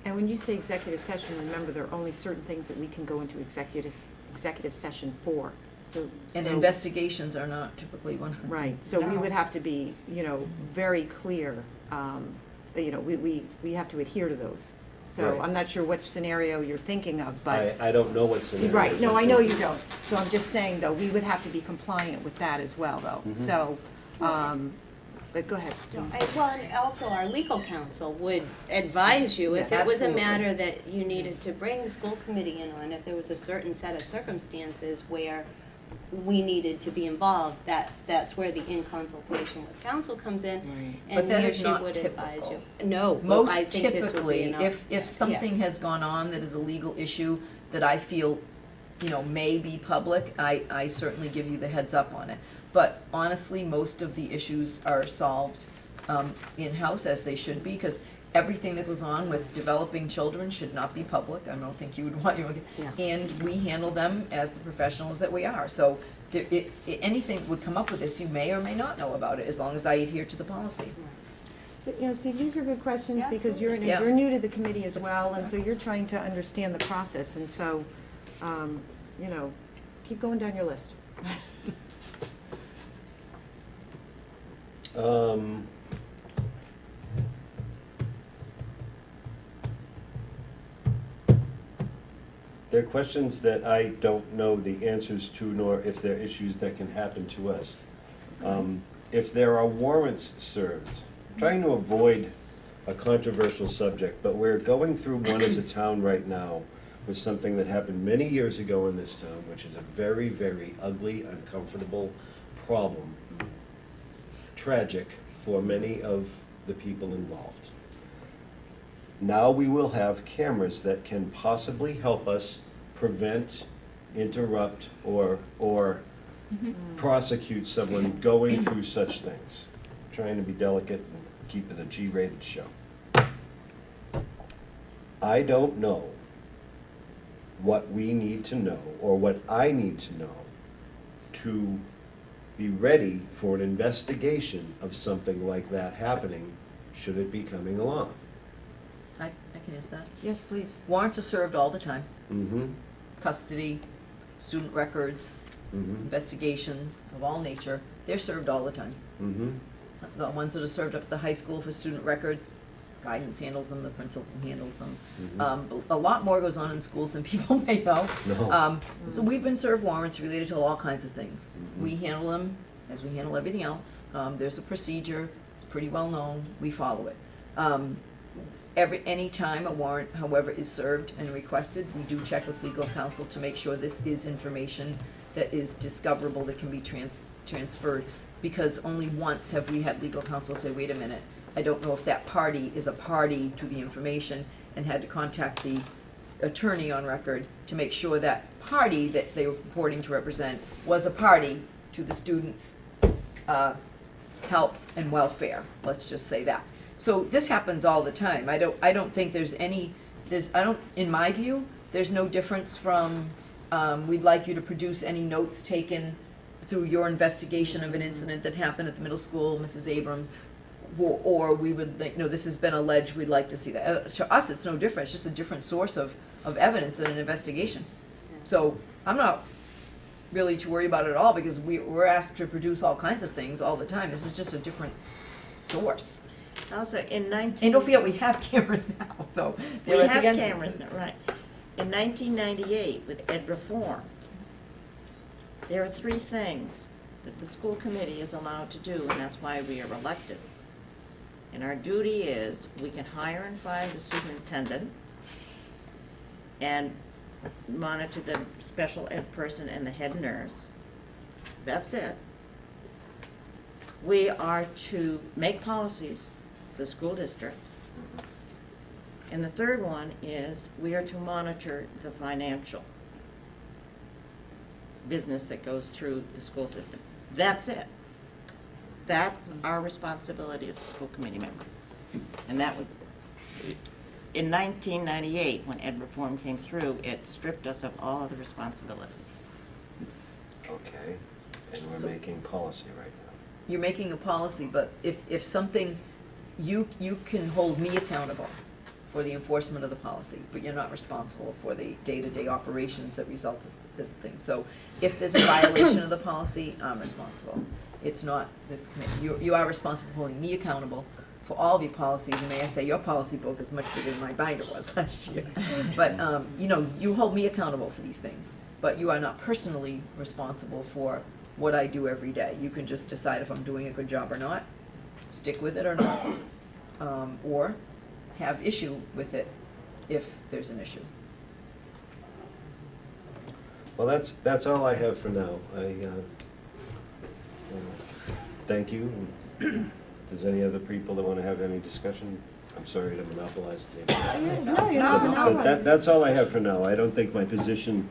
And when you say executive session, remember, there are only certain things that we can go into executive session for. And investigations are not typically one. Right, so we would have to be, very clear, we have to adhere to those. So Right. I'm not sure what scenario you're thinking of, but. I don't know what scenario. Right, no, I know you don't. So I'm just saying, though, we would have to be compliant with that as well, though. So, but go ahead. Well, and also our legal counsel would advise you if Yes, it was a absolutely. matter that you needed to bring the school committee in on, if there was a certain set of circumstances where we needed to be involved, that's where the in consultation with counsel comes in, But and that he or is she not would advise typical. you. No, but Most I think this would be typically, enough. if something has gone on that is a legal issue that I feel, may be public, I certainly give you the heads up on it. But honestly, most of the issues are solved in-house, as they should be, because everything that goes on with developing children should not be public. I don't think you would want and we handle them as the professionals that we are. So anything would come up with this, you may or may not know about it, as long as I adhere to the policy. But, see, these are good questions, because you're Yeah. new to the committee as well, and so you're trying to understand the process, and so, keep going down your list. There are questions that I don't know the answers to, nor if they're issues that can happen to us. If there are warrants served, I'm trying to avoid a controversial subject, but we're going through one as a town right now with something that happened many years ago in this town, which is a very, very ugly, uncomfortable problem. Tragic for many of the people involved. Now we will have cameras that can possibly help us prevent, interrupt, or prosecute someone going through such things. Trying to be delicate and keep it a G-rated show. I don't know what we need to know, or what I need to know, to be ready for an investigation of something like that happening, should it be coming along. I can answer that. Yes, please. Warrants are served all the time. Mm-hmm. Custody, student records, investigations of all nature, they're served all the time. Mm-hmm. The ones that are served up at the high school for student records, guidance handles them, the principal handles them. A lot more goes on in schools than people may know. No. So we've been served warrants related to all kinds of things. We handle them as we handle everything else. There's a procedure, it's pretty well known, we follow it. Any time a warrant, however, is served and requested, we do check with legal counsel to make sure this is information that is discoverable, that can be transferred, because only once have we had legal counsel say, wait a minute, I don't know if that party is a party to the information, and had to contact the attorney on record to make sure that party that they were purporting to represent was a party to the students' health and welfare, let's just say that. So this happens all the time. I don't think in my view, there's no difference from, we'd like you to produce any notes taken through your investigation of an incident that happened at the middle school, Mrs. Abrams, or we would, this has been alleged, we'd like to see that. To us, it's no different. It's just a different source of evidence in an investigation. So I'm not really too worried about it at all, because we're asked to produce all kinds of things all the time. This is just a different source. Also, in And don't forget, we have cameras now, so we they're at have the cameras entrances. now, right. In 1998, with ed reform, there are 3 things that the school committee is allowed to do, and that's why we are elected. And our duty is, we can hire and fire the superintendent and monitor the special ed person and the head nurse. That's it. We are to make policies for the school district. And the third one is, we are to monitor the financial business that goes through the school system. That's it. That's our responsibility as a school committee member. And that was, in 1998, when ed reform came through, it stripped us of all other responsibilities. Okay, and we're So- making policy right now. You're making a policy, but if something, you can hold me accountable for the enforcement of the policy, but you're not responsible for the day-to-day operations that result as things. So if there's a violation of the policy, I'm responsible. It's not this committee. You are responsible for holding me accountable for all of your policies, and may I say, your policy book is much bigger than my binder was last year. But, you know, you hold me accountable for these things, but you are not personally responsible for what I do every day. You can just decide if I'm doing a good job or not, stick with it or not, or have issue with it if there's an issue. Well, that's all I have for now. Thank you. If there's any other people that want to have any discussion, I'm sorry to monopolize the table. No, you're not. But that's all I have for now. I don't think my position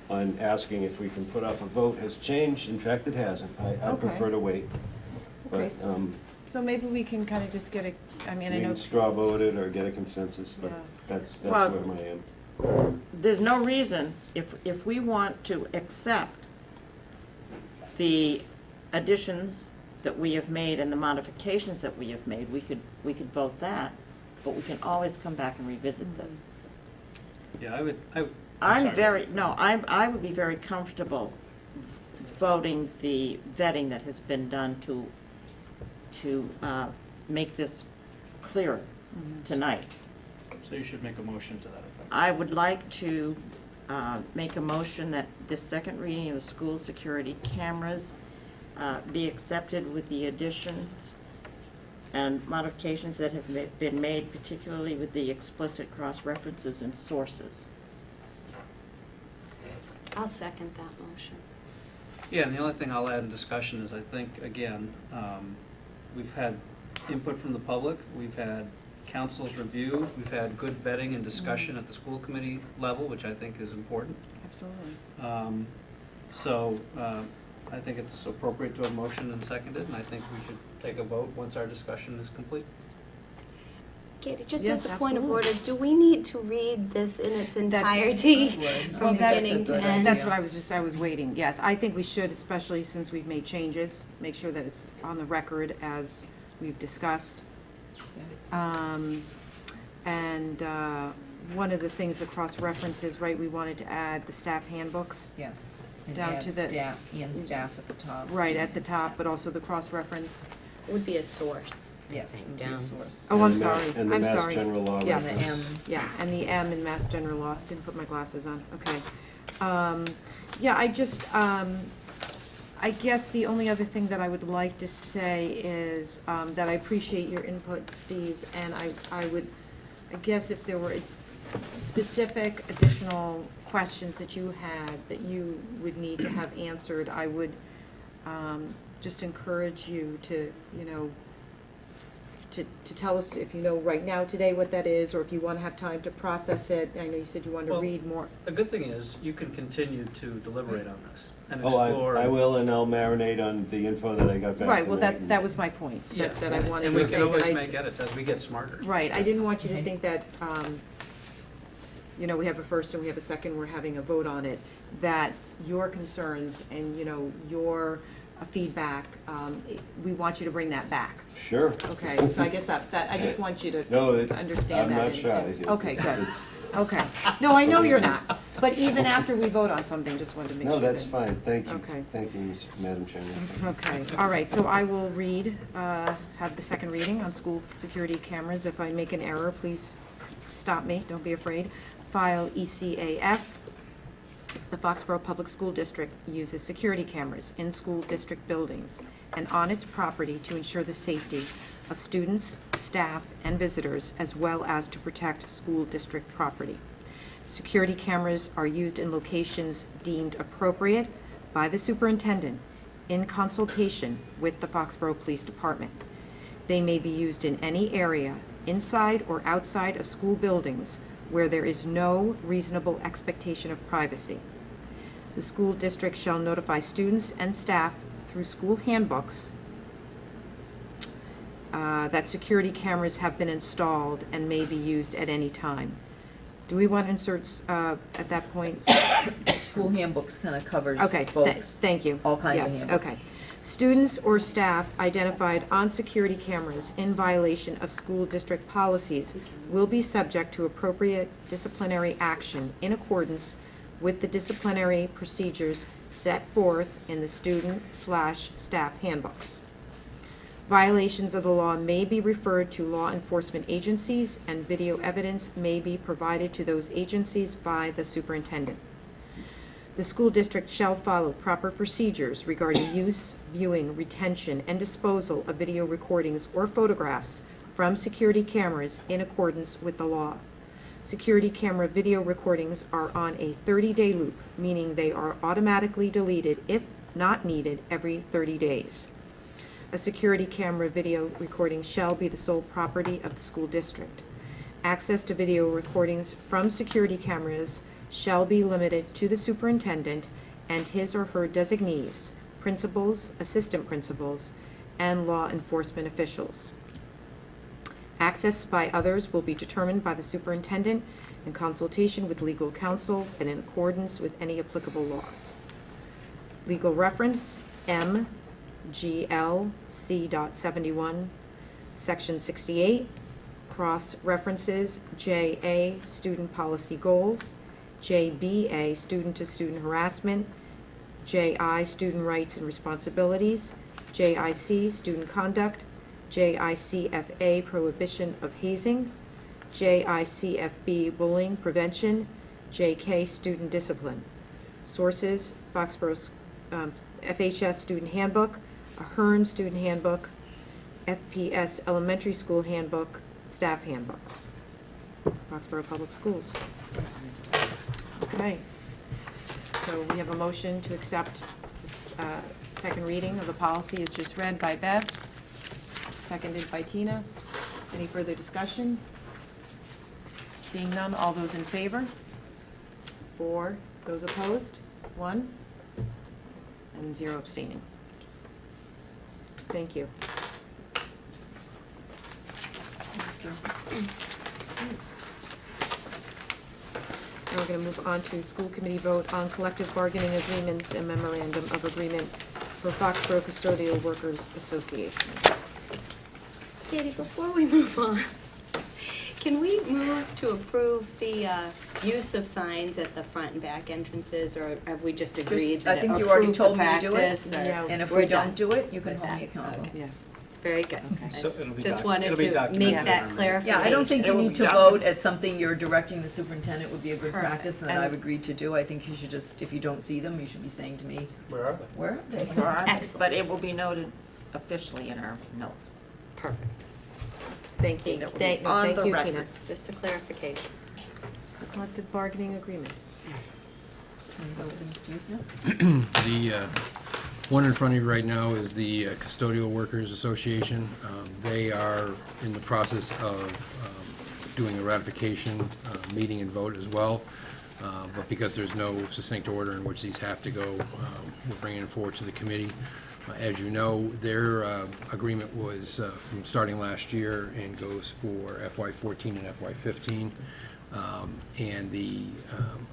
on asking if we can put off a vote has changed. In fact, it hasn't. I Okay. prefer to wait. Okay, But so maybe we can kind of just get a, I mean, I we know. can straw vote it or get a consensus, but Yeah. that's Well- where I am. There's no reason, if we want to accept the additions that we have made and the modifications that we have made, we could vote that, but we can always come back and revisit this. Yeah, I I would be very comfortable voting the vetting that has been done to make this clearer tonight. So you should make a motion to that effect. I would like to make a motion that this second reading of the school security cameras be accepted with the additions and modifications that have been made, particularly with the explicit cross-references and sources. I'll second that motion. Yeah, and the only thing I'll add in discussion is I think, again, we've had input from the public, we've had council's review, we've had good vetting and discussion at the school committee level, which I think is important. Absolutely. So I think it's appropriate to have motion and second it, and I think we should take a vote once our discussion is complete. Katie, just Yes, as a point of absolutely. order, do we need to read this in its entirety from beginning to end? That's what I was waiting, yes. I think we should, especially since we've made changes, make sure that it's on the record as we've discussed. And one of the things, the cross-references, right, we wanted to add the staff handbooks. Yes, and Down add to the staff and staff at the top. Right, at the top, but also the cross-reference. Would be a source. Yes, it would be a source. Oh, I'm And the Mass- sorry, and the I'm Mass sorry. General Law Yeah. reference. And the M. Yeah, and the M in Mass General Law, didn't put my glasses on, okay. Yeah, I guess the only other thing that I would like to say is that I appreciate your input, Steve, and I guess if there were specific additional questions that you had that you would need to have answered, I would just encourage you to, you know, to tell us if you know right now today what that is, or if you want to have time to process it. I know you said you wanted to Well, read more. The good thing is, you can continue to deliberate on this and Oh, explore. I will, and I'll marinate on the info that I got back Right, well, tonight. that was my point, Yeah, that I wanted and to we say can always that I. make edits as we get smarter. Right, I didn't want you to think that, you know, we have a first and we have a second, we're having a vote on it, that your concerns and, you know, your feedback, we want you to bring that back. Sure. Okay, so I guess that I just want you to No, understand that. I'm not and- shy. Okay, good. It's- Okay. No, I know you're not, but even after we vote on something, just wanted to make sure No, that. that's fine, thank you. Okay. Thank you, Madam Chairman. Okay, all right, so I will read, have the second reading on school security cameras. If I make an error, please stop me, don't be afraid. File ECAF. The Foxborough Public School District uses security cameras in school district buildings and on its property to ensure the safety of students, staff, and visitors, as well as to protect school district property. Security cameras are used in locations deemed appropriate by the superintendent in consultation with the Foxborough Police Department. They may be used in any area, inside or outside of school buildings, where there is no reasonable expectation of privacy. The school district shall notify students and staff through school handbooks that security cameras have been installed and may be used at any time. Do we want to insert at that point? School handbooks kind of covers Okay, both. thank you. All kinds of Yeah, handbooks. Okay. Students or staff identified on security cameras in violation of school district policies will be subject to appropriate disciplinary action in accordance with the disciplinary procedures set forth in the student/staff handbooks. Violations of the law may be referred to law enforcement agencies, and video evidence may be provided to those agencies by the superintendent. The school district shall follow proper procedures regarding use, viewing, retention, and disposal of video recordings or photographs from security cameras in accordance with the law. Security camera video recordings are on a 30-day loop, meaning they are automatically deleted if not needed every 30 days. A security camera video recording shall be the sole property of the school district. Access to video recordings from security cameras shall be limited to the superintendent and his or her designees, principals, assistant principals, and law enforcement officials. Access by others will be determined by the superintendent in consultation with legal counsel and in accordance with any applicable laws. Legal reference, MGL C.71, Section 68, cross references JA, Student Policy Goals, JBA, Student-to-Student Harassment, JI, Student Rights and Responsibilities, JIC, Student Conduct, JICFA, Prohibition of Hazing, JICFB, Bullying Prevention, JK, Student Discipline. Sources, Foxborough FHS Student Handbook, Ahern Student Handbook, FPS Elementary School Handbook, Staff Handbooks. Foxborough Public Schools. Okay. So we have a motion to accept this second reading of the policy as just read by Bev, seconded by Tina. Any further discussion? Seeing none, all those in favor? 4. Those opposed? 1. And 0 abstaining. Thank you. Now we're going to move on to school committee vote on collective bargaining agreements and memorandum of agreement for Foxborough Custodial Workers Association. Katie, before we move on, can we move to approve the use of signs at the front and back entrances, or have we just agreed I that think you already approve told the me to do it, practice, or and if we're we done don't do it, you can with hold that? me accountable. Okay. Very good. So it'll be Just doc- wanted it'll be to documented make on that the- clarification. Yeah, I don't think you It will need be to documented. vote at something you're directing the superintendent would be a good Perfect. practice, and that And- I've agreed to do. I think you should just, if you don't see them, you should be saying to me, Where are they? where are they? Or are they? Excellent. But it will be noted officially in our notes. Perfect. Thank you. That will be Thank on thank the you, record. Tina. Just a clarification. Collective bargaining agreements. The one in front of you right now is the Custodial Workers Association. They are in the process of doing a ratification meeting and vote as well. But because there's no succinct order in which these have to go, we're bringing it forward to the committee. As you know, their agreement was from starting last year and goes for FY14 and FY15. And the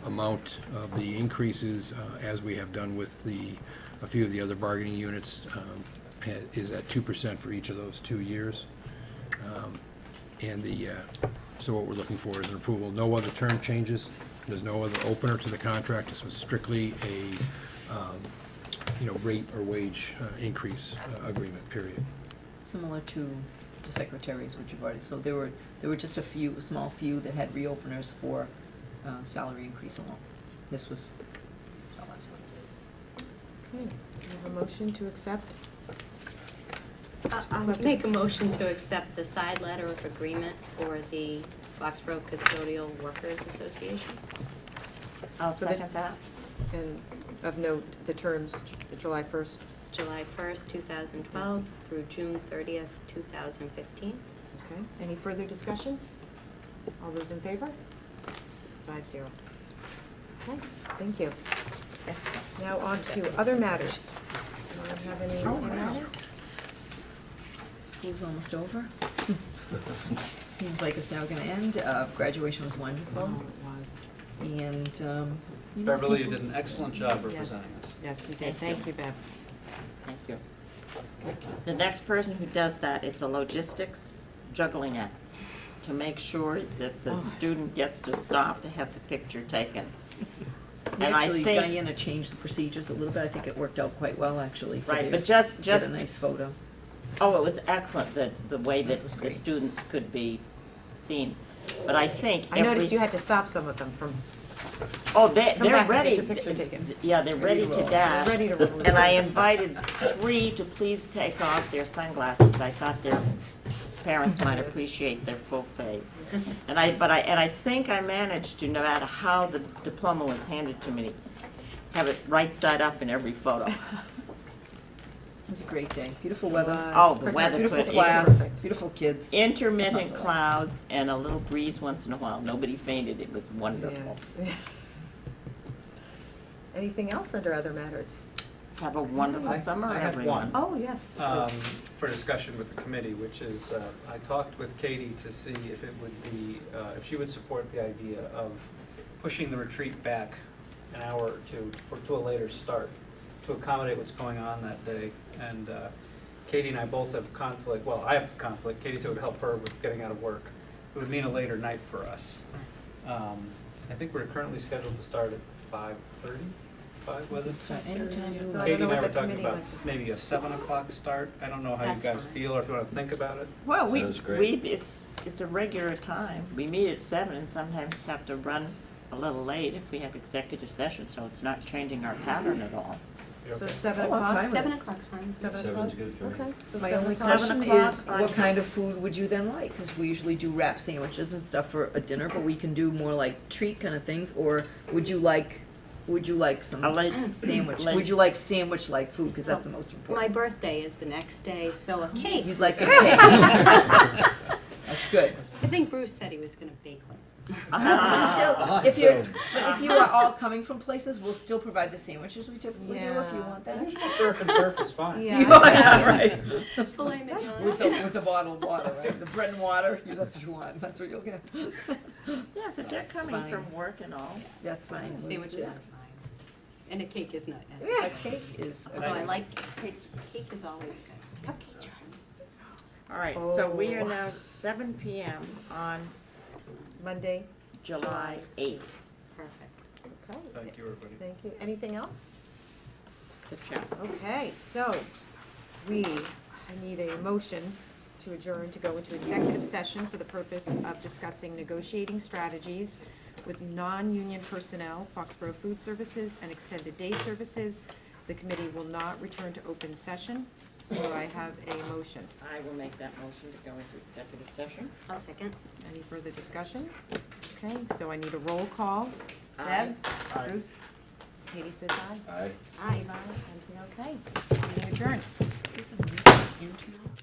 amount of the increases, as we have done with a few of the other bargaining units, is at 2% for each of those 2 years. So what we're looking for is an approval. No other term changes. There's no other opener to the contract. This was strictly a rate or wage increase agreement, period. Similar to the secretaries, which you've already, so there were just a small few that had reopeners for salary increase alone. This was the last one. Okay, can I have a motion to accept? I'll make a motion to accept the side letter of agreement for the Foxborough Custodial Workers Association. I'll So the- second that. And of note, the terms, July 1st. July 1st, 2012 through June 30th, 2015. Okay, any further discussion? All those in favor? 5-0. Okay, thank you. Now on to other matters. Do you have any other matters? School's almost over. Seems like it's now gonna end. Graduation was wonderful. Oh, it was. And, Beverly, you people- did an excellent job representing us. Yes, you did. Thank you, Bev. Thank you. The next person who does that, it's a logistics juggling act to make sure that the student gets to stop to have the picture taken. And I Actually, think, Diana changed the procedures a little bit. I think it worked out quite well, actually. for right, you but to just, Get a nice photo. oh, it was excellent, the way that the students could be seen. But I think I noticed you had to stop some of them from, Oh, Come they're back and ready. get your picture taken. Yeah, they're ready to dash. Ready to roll. And I invited 3 to please take off their sunglasses. I thought their parents might appreciate their full face. And I think I managed to, no matter how the diploma was handed to me, have it right side up in every photo. It was a great day. Beautiful weather. Oh, the weather Beautiful put class, beautiful kids. intermittent clouds and a little breeze once in a while. Nobody fainted. It was wonderful. Yeah. Anything else under other matters? Have a wonderful summer, I had everyone. one. Oh, yes. For discussion with the committee, which is, I talked with Katie to see if it would be, if she would support the idea of pushing the retreat back an hour or two to a later start to accommodate what's going on that day. And Katie and I both have conflict, well, I have conflict. Katie said it would help her with getting out of work. It would mean a later night for us. I think we're currently scheduled to start at 5:30. 5, was it? So I don't Katie know and what I the were talking committee about wants. maybe a 7 o'clock start. I don't know how you That's guys fine. feel, or if you want to think about it. Well, Sounds great. it's a regular time. We meet at 7 and sometimes have to run a little late if we have executive session, so it's not changing our pattern at all. You So okay? 7 Oh, I'm o'clock? fine with 7 o'clock's fine. 7 Seven's o'clock? good for me. Okay. So My 7 only o'clock. question 7 is, o'clock what on- kind of food would you then like? Because we usually do wrap sandwiches and stuff for a dinner, but we can do more like treat kind of things. Or would you like some A late- sandwich? late- Would you like sandwich-like food? Because that's the most My important. birthday is the next day, so a cake. You'd like a cake. That's good. I think Bruce said he was going to bake one. But still, if you are all coming from places, we'll still provide the sandwiches we typically do if you want that. Surf and turf is fine. Yeah, right. Filet mignon. With the bottled water, right? The bread and water, that's what you want. That's what you'll get. Yes, if they're coming Fine. from work and all. That's fine. Sandwiches are fine. And a cake is not A necessary. cake is. Although I like cake. Cake is always good. Cupcakes. All right, so we are now 7 p.m. on Monday, July 8th. Perfect. okay. Thank you, everybody. Thank you. Anything else? Good job. Okay, so I need a motion to adjourn to go into executive session for the purpose of discussing negotiating strategies with non-union personnel, Foxborough Food Services, and Extended Day Services. The committee will not return to open session. Do I have a motion? I will make that motion to go into executive session. I'll second. Any further discussion? Okay, so I need a roll call. Aye. Bev? Aye. Bruce? Katie says aye. Aye. Aye. Okay. Meeting adjourned. Is this an internet?